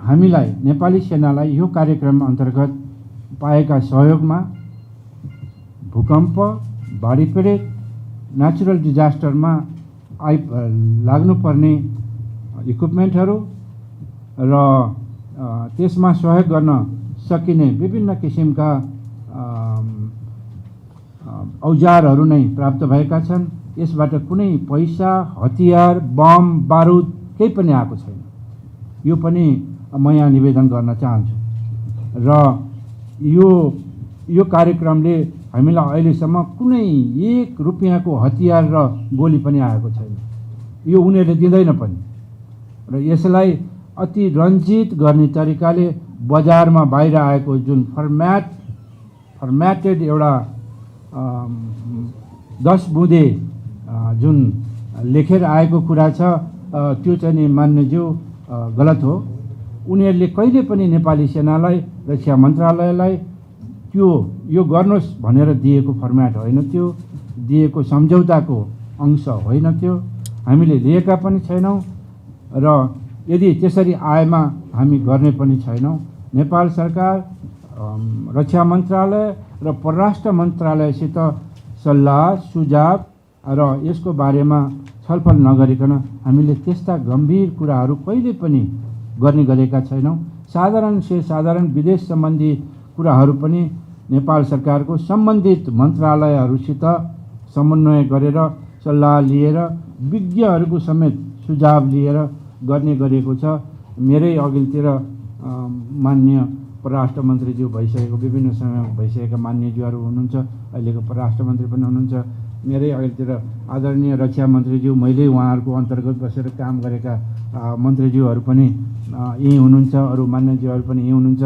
हामीलाई नेपाली सेनालाई यो कार्यक्रम अन्तर्गत पाएका सहयोगमा भूकम्प, बाढी पीडित, नेचुरल डिजास्टरमा लाग्नुपर्ने इक्विपमेन्टहरू र त्यसमा सहयोग गर्न सकिने विभिन्न किसिमका औजारहरू नै प्राप्त भएका छन्। यसबाट कुनै पैसा, हतियार, बम, बारुद केही पनि आएको छैन। यो पनि म यहाँ निवेदन गर्न चाहन्छु। र यो कार्यक्रमले हामीलाई अहिलेसम्म कुनै 1 रुपियाँको हतियार र गोली पनि आएको छैन। यो उनीहरूले दिँदैन पनि। र यसलाई अति रञ्जित गर्ने तरिकाले बजारमा बाहिर आएको जुन फर्म्याटेड एउटा 10 बुँदे जुन लेखेर आएको कुरा छ, त्यो चाहिँ नि मान्यज्यू गलत हो। उनीहरूले कहिले पनि नेपाली सेनालाई, रक्षा मन्त्रालयलाई यो गर्नुहोस् भनेर दिएको फर्म्याट होइन, त्यो दिएको सम्झौताको अंश होइन, त्यो हामीले लिएका पनि छैनौँ। र यदि त्यसरी आएमा हामी गर्ने पनि छैनौँ। नेपाल सरकार रक्षा मन्त्रालय र परराष्ट्र मन्त्रालयसित सल्लाह सुझाव र यसको बारेमा छलफल नगरिकन हामीले त्यस्ता गम्भीर कुराहरू कहिले पनि गर्ने गरेका छैनौँ। साधारण विदेश सम्बन्धी कुराहरू पनि नेपाल सरकारको सम्बन्धित मन्त्रालयहरूसित समन्वय गरेर सल्लाह लिएर विज्ञहरूको समेत सुझाव लिएर गर्ने गरेको छ। मेरै अघिल्तिर मान्य परराष्ट्र मन्त्रीज्यू भइसकेको, विभिन्न समयमा भइसकेका मान्यज्यूहरू हुनुहुन्छ, अहिलेको परराष्ट्र मन्त्री पनि हुनुहुन्छ। मेरै अघिल्तिर आदरणीय रक्षा मन्त्रीज्यू, मैले उहाँहरूको अन्तर्गत बसेर काम गरेका मन्त्रीज्यूहरू पनि यहीँ हुनुहुन्छ, अरू मान्यज्यूहरू पनि यहीँ हुनुहुन्छ।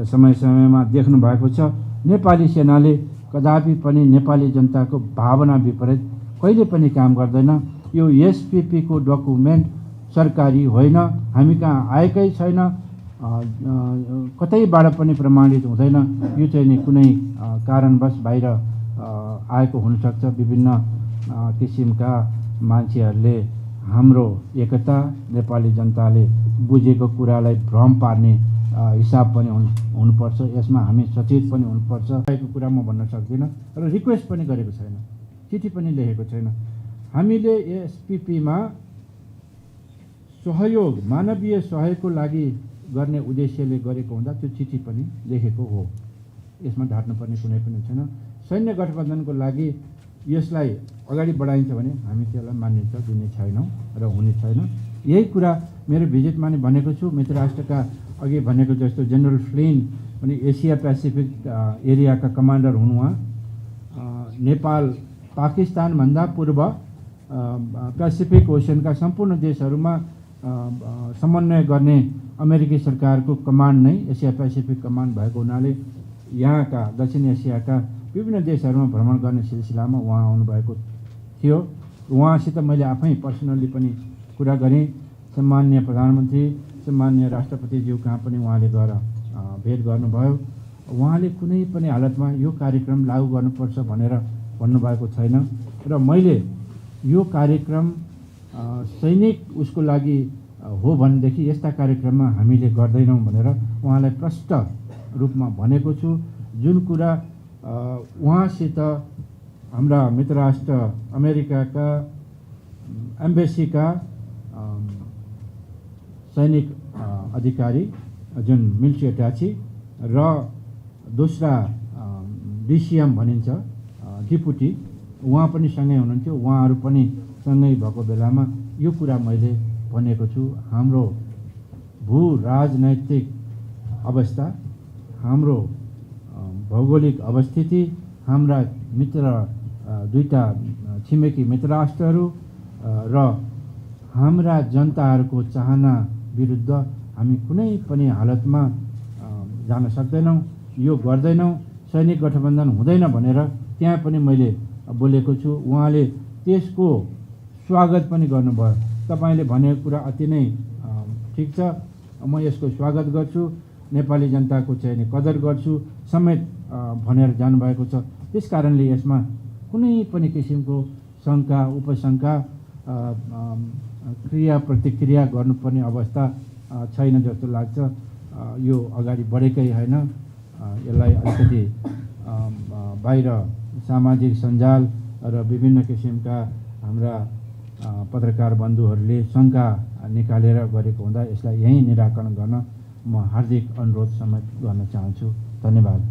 समय समयमा देख्नु भएको छ नेपाली सेनाले कदापि पनि नेपाली जनताको भावना विपरीत कहिले पनि काम गर्दैन। यो एसपीपीको डकुमेन्ट सरकारी होइन, हामी कहाँ आएकै छैन, कतैबाट पनि प्रमाणित हुँदैन। यो चाहिँ नि कुनै कारणवश बाहिर आएको हुनसक्छ। विभिन्न किसिमका मान्छेहरूले हाम्रो एकता, नेपाली जनताले बुझेको कुरालाई भ्रम पार्ने हिसाब पनि हुनुपर्छ। यसमा हामी सचेत पनि हुनुपर्छ। यो कुरा म भन्न सक्दिनँ र रिक्वेस्ट पनि गरेको छैन, चिठी पनि लेखेको छैन। हामीले एसपीपीमा सहयोग, मानवीय सहयोगको लागि गर्ने उद्देश्यले गरेको हुँदा त्यो चिठी पनि लेखेको हो। यसमा ढाट्नुपर्ने कुनै पनि छैन। सैन्य गठबन्धनको लागि यसलाई अगाडि बढाइन्छ भने हामी त्यसलाई मान्यता दिने छैनौँ र हुने छैन। यही कुरा मेरो भिजिटमा नै भनेको छु। मित्र राष्ट्रका अघि भनेको जस्तो जेनरल फ्लिन पनि एसिया पेसिफिक एरियाका कमान्डर हुन् उहाँ। नेपाल पाकिस्तानभन्दा पूर्व पेसिफिक ओसनका सम्पूर्ण देशहरूमा समन्वय गर्ने अमेरिकी सरकारको कमान्ड नै एसिया पेसिफिक कमान्ड भएको हुनाले यहाँका दक्षिण एसियाका विभिन्न देशहरूमा भ्रमण गर्ने सिलसिलामा उहाँ आउनुभएको थियो। उहाँसित मैले आफै पर्सनल्ली पनि कुरा गरेँ। सम्माननीय प्रधानमन्त्री, सम्माननीय राष्ट्रपतिज्यू कहाँ पनि उहाँले गएर भेट गर्नुभयो। उहाँले कुनै पनि हालतमा यो कार्यक्रम लागू गर्नुपर्छ भनेर भन्नुभएको छैन र मैले यो कार्यक्रम सैनिक उसको लागि हो भनेदेखि यस्ता कार्यक्रममा हामीले गर्दैनौँ भनेर उहाँलाई प्रष्ट रूपमा भनेको छु। जुन कुरा उहाँसित हाम्रा मित्र राष्ट्र अमेरिकाका एम्बेसीका सैनिक अधिकारी जुन मिलिट्री अट्याची र दोस्रा डिसिएम भनिन्छ डिपुटी, उहाँ पनि सँगै हुनुहुन्थ्यो। उहाँहरू पनि सँगै भएको बेलामा यो कुरा मैले भनेको छु। हाम्रो भू राजनैतिक अवस्था, हाम्रो भौगोलिक अवस्थिति, हाम्रा मित्र दुईटा छिमेकी मित्र राष्ट्रहरू र हाम्रा जनताहरूको चाहना विरुद्ध हामी कुनै पनि हालतमा जान सक्दैनौँ, यो गर्दैनौँ। सैनिक गठबन्धन हुँदैन भनेर त्यहाँ पनि मैले बोलेको छु। उहाँले त्यसको स्वागत पनि गर्नुभयो। तपाईँले भनेको कुरा अति नै ठिक छ, म यसको स्वागत गर्छु, नेपाली जनताको चाहिँ कदर गर्छु समेत भनेर जानुभएको छ। त्यस कारणले यसमा कुनै पनि किसिमको शङ्का उपशङ्का क्रिया प्रतिक्रिया गर्नुपर्ने अवस्था छैन जस्तो लाग्छ। यो अगाडि बढेकै होइन। यसलाई अलिकति बाहिर सामाजिक सञ्जाल र विभिन्न किसिमका हाम्रा पत्रकार बन्धुहरूले शङ्का निकालेर गरेको हुँदा यसलाई यहीँ निराकरण गर्न म हार्दिक अनुरोध समेत गर्न चाहन्छु। धन्यवाद।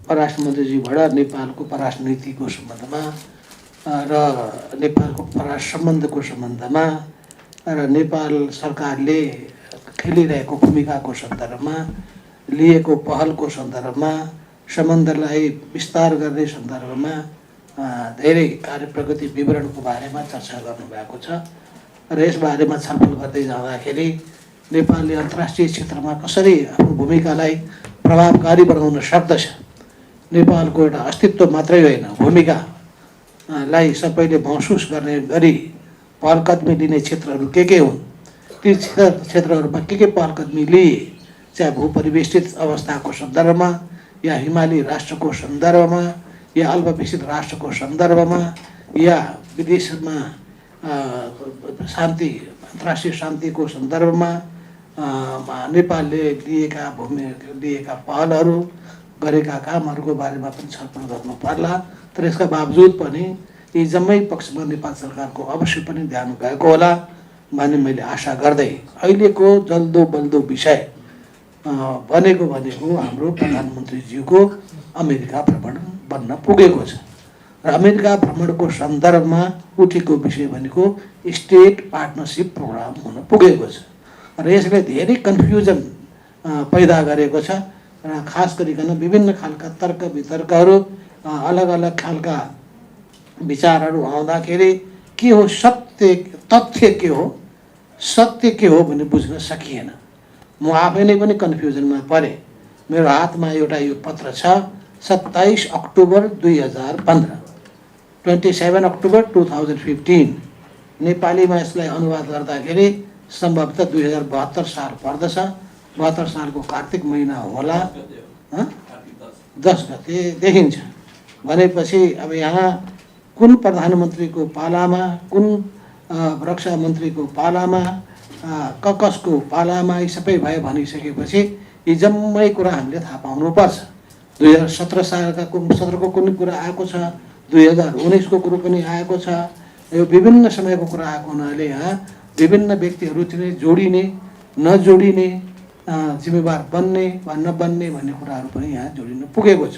परराष्ट्र मन्त्रीज्यूबाट नेपालको परराष्ट्र नीतिको सम्बन्धमा र नेपालको परराष्ट्र सम्बन्धको सम्बन्धमा र नेपाल सरकारले खेलिरहेको भूमिकाको सन्दर्भमा, लिएको पहलको सन्दर्भमा, सम्बन्धलाई विस्तार गर्ने सन्दर्भमा धेरै कार्य प्रगति विवरणको बारेमा चर्चा गर्नुभएको छ र यसबारेमा छलफल गर्दै जाँदाखेरि नेपालले अन्तर्राष्ट्रिय क्षेत्रमा कसरी आफ्नो भूमिकालाई प्रभावकारी बनाउन सक्दछ, नेपालको एउटा अस्तित्व मात्रै होइन भूमिकालाई सबैले महसुस गर्ने गरी पहलकदमी लिने क्षेत्रहरू के हुन्, ती क्षेत्रहरूमा के पहलकदमी लिए, चाहे भूपरिवेष्टित अवस्थाको सन्दर्भमा या हिमाली राष्ट्रको सन्दर्भमा या अल्पविकसित राष्ट्रको सन्दर्भमा या विदेशमा शान्ति अन्तर्राष्ट्रिय शान्तिको सन्दर्भमा नेपालले लिएका पहलहरू गरेका कामहरूको बारेमा पनि छलफल गर्नु पर्ला। तर यसका बावजुद पनि यी जम्मै पक्षमा नेपाल सरकारको अवश्य पनि ध्यान गएको होला भन्ने मैले आशा गर्दै अहिलेको जल्दो बल्दो विषय भनेको हाम्रो प्रधानमन्त्रीज्यूको अमेरिका भ्रमण बन्न पुगेको छ र अमेरिका भ्रमणको सन्दर्भमा उठेको विषय भनेको स्टेट पार्टनरसिप प्रोग्राम हुन पुगेको छ र यसले धेरै कन्फ्युजन पैदा गरेको छ र खास गरिकन विभिन्न खालका तर्क वितर्कहरू अलग अलग खालका विचारहरू आउँदाखेरि के हो सत्य, तथ्य के हो, सत्य के हो भन्ने बुझ्न सकिएन। म आफै नै पनि कन्फ्युजनमा परेँ। मेरो हातमा एउटा यो पत्र छ 27 अक्टोबर 2015, 27 अक्टोबर 2015। नेपालीमा यसलाई अनुवाद गर्दाखेरि सम्भवतः 2072 साल पर्दछ। 72 सालको कार्तिक महिना होला, 10 गते देखिन्छ। भनेपछि अब यहाँ कुन प्रधानमन्त्रीको पालामा, कुन रक्षा मन्त्रीको पालामा, कसको पालामा यी सबै भयो भनिसकेपछि यी जम्मै कुरा हामीले थाहा पाउनुपर्छ। 2017 सालका 17को कुनै कुरा आएको छ, 2019 को कुरो पनि आएको छ। यो विभिन्न समयको कुरा आएको हुनाले यहाँ विभिन्न व्यक्तिहरू चाहिँ जोडिने नजोडिने, जिम्मेवार बन्ने वा नबन्ने भन्ने कुराहरू पनि यहाँ जोडिन पुगेको छ।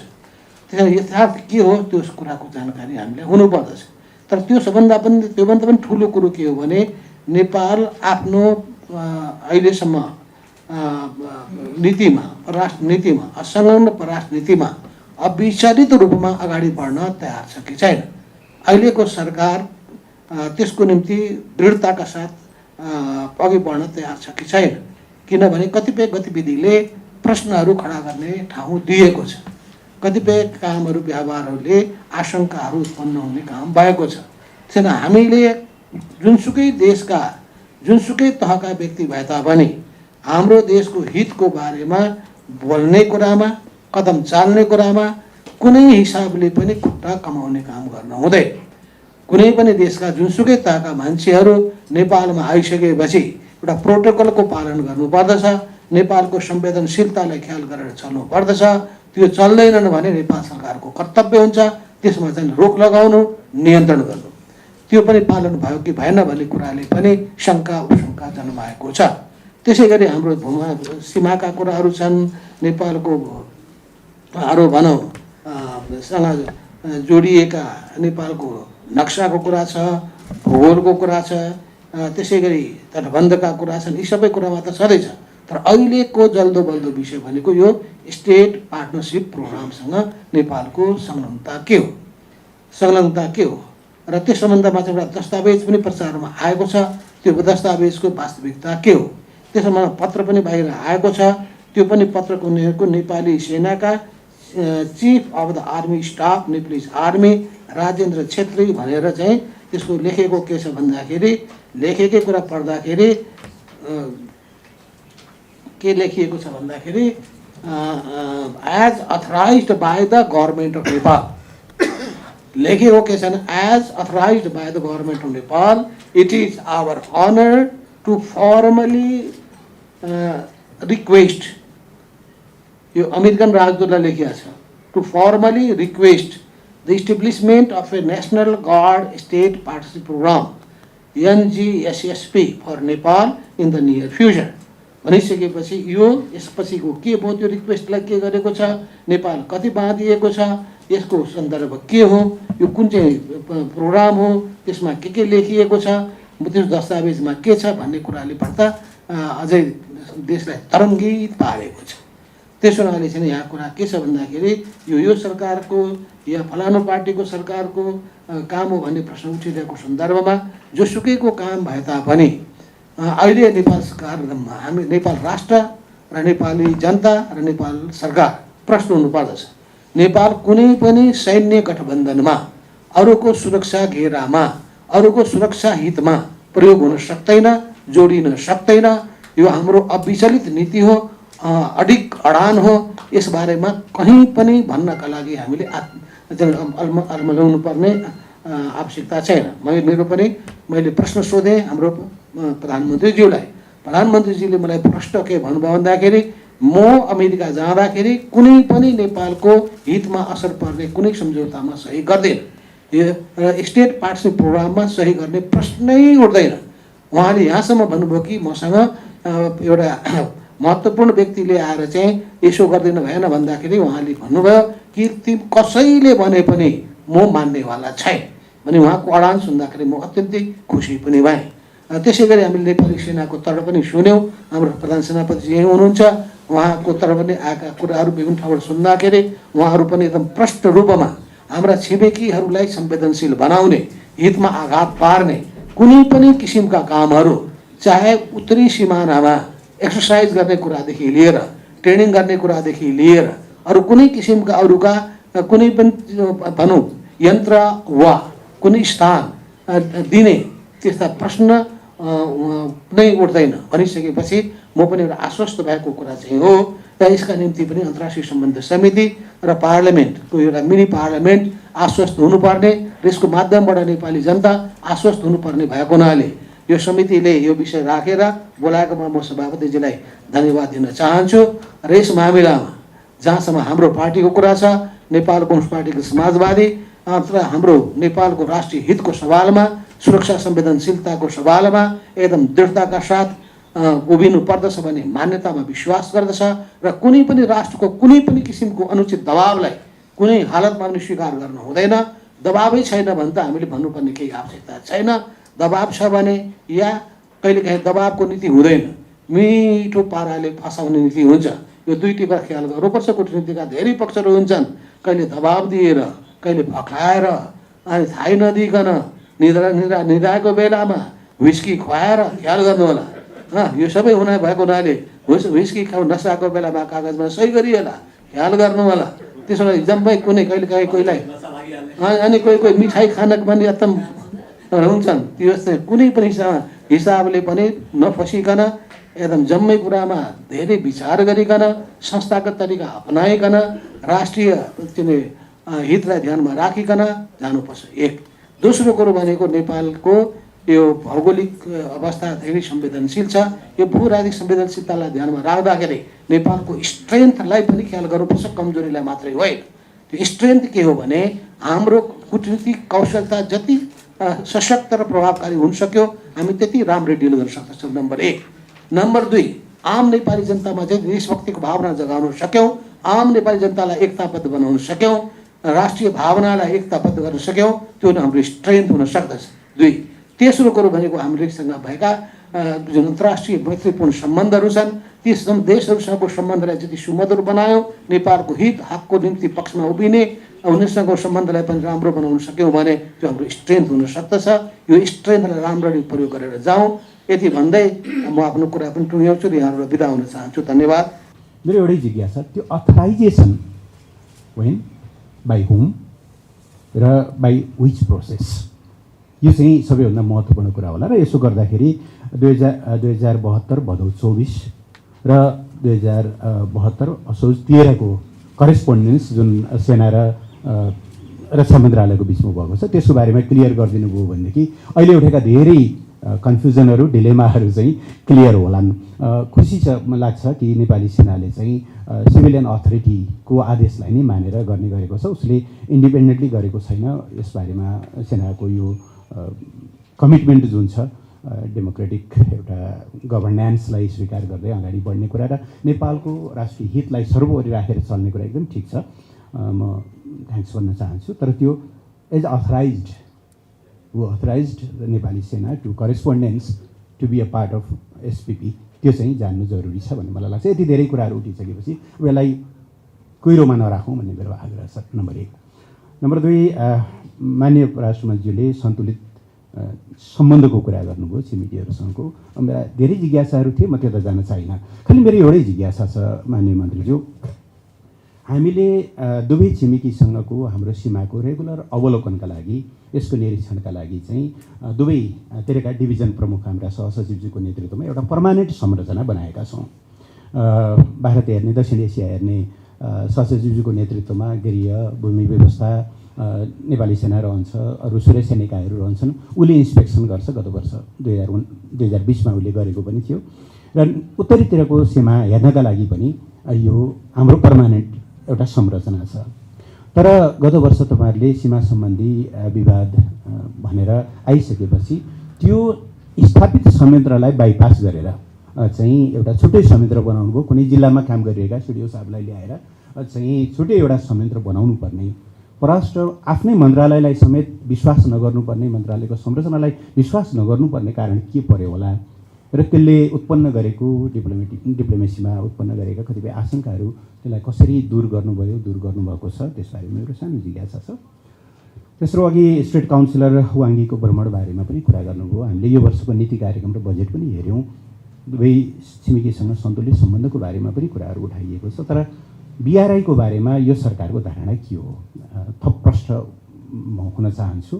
त्यसैले यथार्थ के हो त्यो कुराको जानकारी हामीलाई हुनुपर्दछ। तर त्योभन्दा पनि ठुलो कुरो के हो भने नेपाल आफ्नो अहिलेसम्म नीतिमा परराष्ट्र नीतिमा असंलग्न परराष्ट्र नीतिमा अविचलित रूपमा अगाडि बढ्न तयार छ कि छैन। अहिलेको सरकार त्यसको निम्ति दृढताका साथ अघि बढ्न तयार छ कि छैन, किनभने कतिपय गतिविधिले प्रश्नहरू खडा गर्ने ठाउँ दिएको छ, कतिपय कामहरू व्यवहारहरूले आशंकाहरू उत्पन्न हुने काम भएको छ। त्यसैले हामीले जुनसुकै देशका जुनसुकै तहका व्यक्ति भए तापनि हाम्रो देशको हितको बारेमा बोल्ने कुरामा, कदम चाल्ने कुरामा कुनै हिसाबले पनि खुट्टा कमाउने काम गर्न हुँदैन। कुनै पनि देशका जुनसुकै तहका मान्छेहरू नेपालमा आइसकेपछि एउटा प्रोटोकलको पालन गर्नुपर्दछ, नेपालको संवेदनशीलतालाई ख्याल गरेर चल्नु पर्दछ। त्यो चल्दैनन् भने नेपाल सरकारको कर्तव्य हुन्छ त्यसमा चाहिँ रोक लगाउनु, नियन्त्रण गर्नु। त्यो पनि पालन भयो कि भएन भन्ने कुराले पनि शङ्का उपशङ्का जन्माएको छ। त्यसै गरी हाम्रो सीमाका कुराहरू छन्, नेपालको भनौँ सँग जोडिएका नेपालको नक्साको कुरा छ, भूगोलको कुरा छ, त्यसै गरी तटबन्धका कुरा छन्। यी सबै कुरामा त छँदैछ, तर अहिलेको जल्दो बल्दो विषय भनेको यो स्टेट पार्टनरसिप प्रोग्रामसँग नेपालको संलग्नता के हो, संलग्नता के हो र त्यस सम्बन्धमा चाहिँ एउटा दस्तावेज पनि प्रचारमा आएको छ। त्यो दस्तावेजको वास्तविकता के हो, त्यसमा पत्र पनि बाहिर आएको छ। त्यो पनि पत्रको उनीहरूको नेपाली सेनाका chief of the army staff Nepali army Rajendra Chhetri भनेर चाहिँ त्यसको लेखेको के छ भन्दाखेरि, लेखेकै कुरा पढ्दाखेरि के लेखिएको छ भन्दाखेरि as authorised by the government of Nepal लेखेको के छन्, as authorised by the government of Nepal it is our honour to formally request, यो अमेरिकन राजदूतलाई लेखिएको छ, to formally request the establishment of a national guard state partnership programme NGSSP for Nepal in the near future भनिसकेपछि यो यसपछिको के भयो, त्यो रिक्वेस्टलाई के गरेको छ, नेपाल कति बाँधिएको छ, यसको सन्दर्भ के हो, यो कुन चाहिँ प्रोग्राम हो, त्यसमा के लेखिएको छ, त्यो दस्तावेजमा के छ भन्ने कुराले पढ्दा अझै देशलाई तरङ्गित पारेको छ। त्यसो हुनाले चाहिँ यहाँ कुरा के छ भन्दाखेरि यो सरकारको या फलानु पार्टीको सरकारको काम हो भन्ने प्रश्न उठिरहेको सन्दर्भमा जोसुकैको काम भए तापनि अहिले नेपाल सरकारमा हामी नेपाल राष्ट्र र नेपाली जनता र नेपाल सरकार प्रश्न हुनुपर्दछ। नेपाल कुनै पनि सैन्य गठबन्धनमा अरूको सुरक्षा घेरामा अरूको सुरक्षा हितमा प्रयोग हुन सक्दैन, जोडिन सक्दैन। यो हाम्रो अविचलित नीति हो, अडिग अडान हो। यसबारेमा कहीँ पनि भन्नका लागि हामीले अल्मल्याउनु पर्ने आवश्यकता छैन। मैले प्रश्न सोधेँ हाम्रो प्रधानमन्त्रीज्यूलाई। प्रधानमन्त्रीजीले मलाई प्रश्न के भन्नुभयो भन्दाखेरि म अमेरिका जाँदाखेरि कुनै पनि नेपालको हितमा असर पर्ने कुनै सम्झौतामा सही गर्दैन, यो स्टेट पार्टनरसिप प्रोग्राममा सही गर्ने प्रश्नै उठ्दैन। उहाँले यहाँसम्म भन्नुभयो कि मसँग एउटा महत्त्वपूर्ण व्यक्तिले आएर चाहिँ यसो गर्दैन भएन भन्दाखेरि उहाँले भन्नुभयो कि तिमी कसैले भने पनि म मान्नेवाला छैन भने उहाँको अडान सुन्दाखेरि म अत्यन्तै खुसी पनि भएँ। त्यसै गरी हामीले नेपाली सेनाको तर्फ पनि सुन्यौँ। हाम्रो प्रधान सेनापति यहीँ हुनुहुन्छ, उहाँको तर्फले आएका कुराहरू विभिन्न ठाउँबाट सुन्दाखेरि उहाँहरू पनि एकदम प्रष्ट रूपमा हाम्रा छिमेकीहरूलाई संवेदनशील बनाउने, हितमा आघात पार्ने कुनै पनि किसिमका कामहरू, चाहे उत्तरी सिमानामा एक्सर्साइज गर्ने कुरादेखि लिएर ट्रेनिङ गर्ने कुरादेखि लिएर अरू कुनै किसिमका अरूका कुनै पनि भनौँ यन्त्र वा कुनै स्थान दिने त्यस्ता प्रश्न नै उठ्दैन भनिसकेपछि म पनि एउटा आश्वस्त भएको कुरा चाहिँ हो। र यसका निम्ति पनि अन्तर्राष्ट्रिय सम्बन्ध समिति र पार्लियामेन्टको एउटा मिनी पार्लियामेन्ट आश्वस्त हुनुपर्ने र यसको माध्यमबाट नेपाली जनता आश्वस्त हुनुपर्ने भएको हुनाले यो समितिले यो विषय राखेर बोलाएकोमा म सभापतिजीलाई धन्यवाद दिन चाहन्छु। र यस मामिलामा जहाँसम्म हाम्रो पार्टीको कुरा छ, नेपाल कम्युनिस्ट पार्टीको समाजवादी र हाम्रो नेपालको राष्ट्रिय हितको सवालमा, सुरक्षा संवेदनशीलताको सवालमा एकदम दृढताका साथ उभिनु पर्दछ भन्ने मान्यतामा विश्वास गर्दछ र कुनै पनि राष्ट्रको कुनै पनि किसिमको अनुचित दबावलाई कुनै हालतमा पनि स्वीकार गर्नु हुँदैन। दबावै छैन भने त हामीले भन्नुपर्ने केही आवश्यकता छैन। दबाव छ भने या कहिलेकाहीँ दबावको नीति हुँदैन, मिठो पाराले फसाउने नीति हुन्छ। यो दुईटिका ख्याल गर्नुपर्छ। कूटनीतिका धेरै पक्षहरू हुन्छन्, कहिले दबाब दिएर, कहिले भक्लाएर, अनि थाहै नदिइकन निद्राको बेलामा विस्की खुवाएर ख्याल गर्नु होला। यो सबै भएको हुनाले विस्की नसाको बेलामा कागजमा सही गरिएला ख्याल गर्नु होला। त्यसो भए जम्मै कुनै कहिलेकाहीँ कोहीलाई अनि कोही मिठाई खानको पनि एकदम हुन्छन्। त्यो चाहिँ कुनै पनि हिसाबले पनि नफसिकन एकदम जम्मै कुरामा धेरै विचार गरिकन संस्थागत तरिका अपनाइकन राष्ट्रिय हितलाई ध्यानमा राखिकन जानुपर्छ। एक दोस्रो कुरो भनेको नेपालको यो भौगोलिक अवस्था धेरै संवेदनशील छ। यो भूराजनीतिक संवेदनशीलतालाई ध्यानमा राख्दाखेरि नेपालको स्ट्रेन्थलाई पनि ख्याल गर्नुपर्छ, कमजोरीलाई मात्रै होइन। त्यो स्ट्रेन्थ के हो भने हाम्रो कूटनीतिक कौशलता जति सशक्त र प्रभावकारी हुन सक्यो हामी त्यति राम्ररी डिल गर्न सक्छौँ, नम्बर 1। नम्बर 2, आम नेपाली जनतामा चाहिँ देशभक्तिको भावना जगाउन सक्यौँ, आम नेपाली जनतालाई एकताबद्ध बनाउन सक्यौँ, राष्ट्रिय भावनालाई एकताबद्ध गर्न सक्यौँ, त्यो हाम्रो स्ट्रेन्थ हुन सक्दछ। 2, तेस्रो कुरो भनेको हामीसँग भएका जुन अन्तर्राष्ट्रिय मैत्रीपूर्ण सम्बन्धहरू छन्, ती देशहरूसँगको सम्बन्धलाई जति सुमधुर बनायौँ, नेपालको हित हकको निम्ति पक्षमा उभिने उनीसँगको सम्बन्धलाई पनि राम्रो बनाउन सक्यौँ भने त्यो हाम्रो स्ट्रेन्थ हुन सक्दछ। यो स्ट्रेन्थलाई राम्ररी प्रयोग गरेर जाउँ। यति भन्दै म आफ्नो कुरा पनि टुङ्ग्याउँछु र यहाँबाट बिदा हुन चाहन्छु। धन्यवाद। मेरो एउटै जिज्ञासा, त्यो अथराइजेसन वेन बाई हुम र बाई विच प्रोसेस, यो चाहिँ सबैभन्दा महत्त्वपूर्ण कुरा होला। र यसो गर्दाखेरि 2072 भदौ 24 र 2072 असोज 13 को करेस्पोन्डेन्स जुन सेना र रक्षा मन्त्रालयको बिचमा भएको छ त्यसको बारेमा क्लियर गरिदिनु भयो भनेदेखि अहिले उठेका धेरै कन्फ्युजनहरू, डिलेमाहरू चाहिँ क्लियर होलान्। खुसी छ, मलाई लाग्छ कि नेपाली सेनाले चाहिँ सिभिलियन अथोरिटीको आदेशलाई नै मानेर गर्ने गरेको छ। उसले इन्डिपेन्डेन्टली गरेको छैन। यसबारेमा सेनाको यो कमिटमेन्ट जुन छ डेमोक्रेटिक एउटा गभर्नेन्सलाई स्वीकार गर्दै अगाडि बढ्ने कुरा र नेपालको राष्ट्रिय हितलाई सर्वोपरि राखेर चल्ने कुरा एकदम ठिक छ। म थ्याङ्क्स भन्न चाहन्छु। तर त्यो एज अथराइज्ड नेपाली सेना to correspondence to be a part of SPP, त्यो चाहिँ जान्नु जरुरी छ भन्ने मलाई लाग्छ। यति धेरै कुराहरू उठिसकेपछि यसलाई कुहिरोमा नराखौँ भन्ने मेरो आग्रह छ, नम्बर 1। नम्बर 2, माननीय राष्ट्रमन्त्रीले सन्तुलित सम्बन्धको कुरा गर्नुभयो छिमेकीहरूसँगको। मेरा धेरै जिज्ञासाहरू थिए, म त्यता जान चाहिनँ। खालि मेरो एउटै जिज्ञासा छ माननीय मन्त्रीज्यू, हामीले दुवै छिमेकीसँगको हाम्रो सीमाको रेगुलर अवलोकनका लागि, यसको निरीक्षणका लागि चाहिँ दुवैतिरका डिभिजन प्रमुख हाम्रा सहसचिवजीको नेतृत्वमा एउटा पर्मानेन्ट संरचना बनाएका छौँ। भारत हेर्ने, दक्षिण एसिया हेर्ने सहसचिवजीको नेतृत्वमा गृह, भूमि व्यवस्था, नेपाली सेना रहन्छ, अरू सुरक्षा निकायहरू रहन्छन्। उसले इन्सपेक्सन गर्छ। गत वर्ष 2020मा उसले गरेको पनि थियो। र उत्तरीतिरको सीमा हेर्नका लागि पनि यो हाम्रो पर्मानेन्ट एउटा संरचना छ। तर गत वर्ष तपाईँहरूले सीमा सम्बन्धी विवाद भनेर आइसकेपछि त्यो स्थापित संयन्त्रलाई बाइपास गरेर चाहिँ एउटा छुट्टै संयन्त्र बनाउनु भयो। कुनै जिल्लामा काम गरिरहेका सिडिओ साहबलाई ल्याएर चाहिँ छुट्टै एउटा संयन्त्र बनाउनु पर्ने, परराष्ट्र आफ्नै मन्त्रालयलाई समेत विश्वास नगर्नुपर्ने, मन्त्रालयको संरचनालाई विश्वास नगर्नुपर्ने कारण के पर्यो होला र त्यसले उत्पन्न गरेको डिप्लोमेसीमा उत्पन्न गरेका कतिपय आशंकाहरू त्यसलाई कसरी दूर गर्नुभएको छ, त्यसबारे मेरो सानो जिज्ञासा छ। तेस्रो, अघि स्टेट काउन्सिलर वाङ्गीको भ्रमणबारेमा पनि कुरा गर्नुभयो। हामीले यो वर्षको नीति कार्यक्रम र बजेट पनि हेऱ्यौँ। दुवै छिमेकीसँग सन्तुलित सम्बन्धको बारेमा पनि कुराहरू उठाइएको छ। तर बिआरआईको बारेमा यो सरकारको धारणा के हो? थप प्रश्न म हुन चाहन्छु।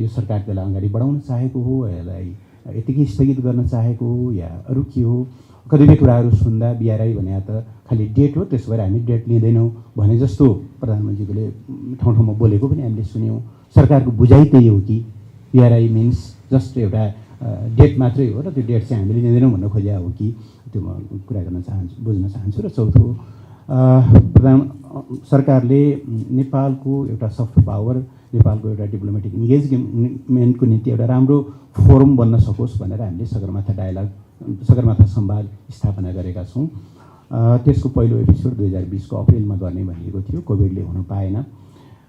यो सरकार त्यसलाई अगाडि बढाउन चाहेको हो, यसलाई यतिकै स्थगित गर्न चाहेको हो, या अरू के हो? कतिपय कुराहरू सुन्दा बिआरआई भने त खालि डेट हो, त्यसो भएर हामी डेट लिँदैनौँ भने जस्तो प्रधानमन्त्रीले ठाउँ ठाउँमा बोलेको पनि हामीले सुन्यौँ। सरकारको बुझाइ त्यही हो कि बिआरआई मिन्स जस्ट एउटा डेट मात्रै हो र त्यो डेट चाहिँ हामीले लिँदैनौँ भन्न खोजेको हो कि, त्यो म कुरा गर्न चाहन्छु, बुझ्न चाहन्छु। र चौथो, सरकारले नेपालको एउटा सफ्ट पावर, नेपालको एउटा डिप्लोमेटिक इन्गेजमेन्टको निम्ति एउटा राम्रो फोरम बन्न सकोस् भनेर हामीले सगरमाथा संवाद स्थापना गरेका छौँ। त्यसको पहिलो एपिसोड 2020 को अप्रिलमा गर्ने भनिएको थियो, कोभिडले हुन पाएन।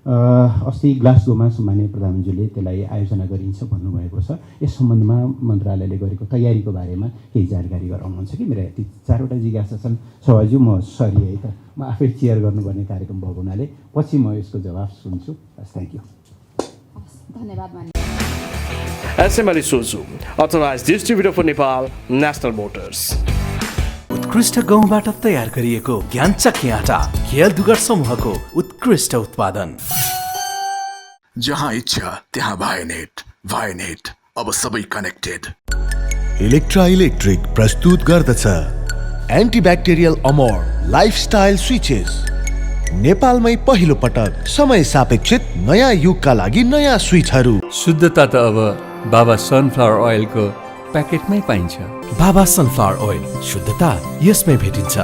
अस्ति ग्लासगोमा माननीय प्रधानमन्त्रीले त्यसलाई आयोजना गरिन्छ भन्नुभएको छ। यस सम्बन्धमा मन्त्रालयले गरेको तयारीको बारेमा केही जानकारी गराउनुहुन्छ कि? मेरा यति 4वटा जिज्ञासा छन् सभाज्यू। म सरी है त, म आफै चेयर गर्नुपर्ने कार्यक्रम भएको हुनाले पछि म यसको जवाफ सुन्छु। बस, थ्याङ्क यू। धन्यवाद मान्य। SML Isuzu, authorized distributor for Nepal, National Motors. उत्कृष्ट गहुँबाट तयार गरिएको ज्ञानचक्की आटा खेल दुगर समूहको उत्कृष्ट उत्पादन। जहाँ इच्छा त्यहाँ भाइनेट अब सबै कनेक्टेड। इलेक्ट्रा इलेक्ट्रिक प्रस्तुत गर्दछ एन्टिब्याक्टेरियल अमोर लाइफस्टाइल स्विचेस। नेपालमै पहिलो पटक समय सापेक्षित नयाँ युगका लागि नयाँ स्विचहरू। शुद्धता त अब बाबा सनफ्लावर ओइलको प्याकेटमै पाइन्छ। बाबा सनफ्लावर ओइल, शुद्धता यसमै भेटिन्छ।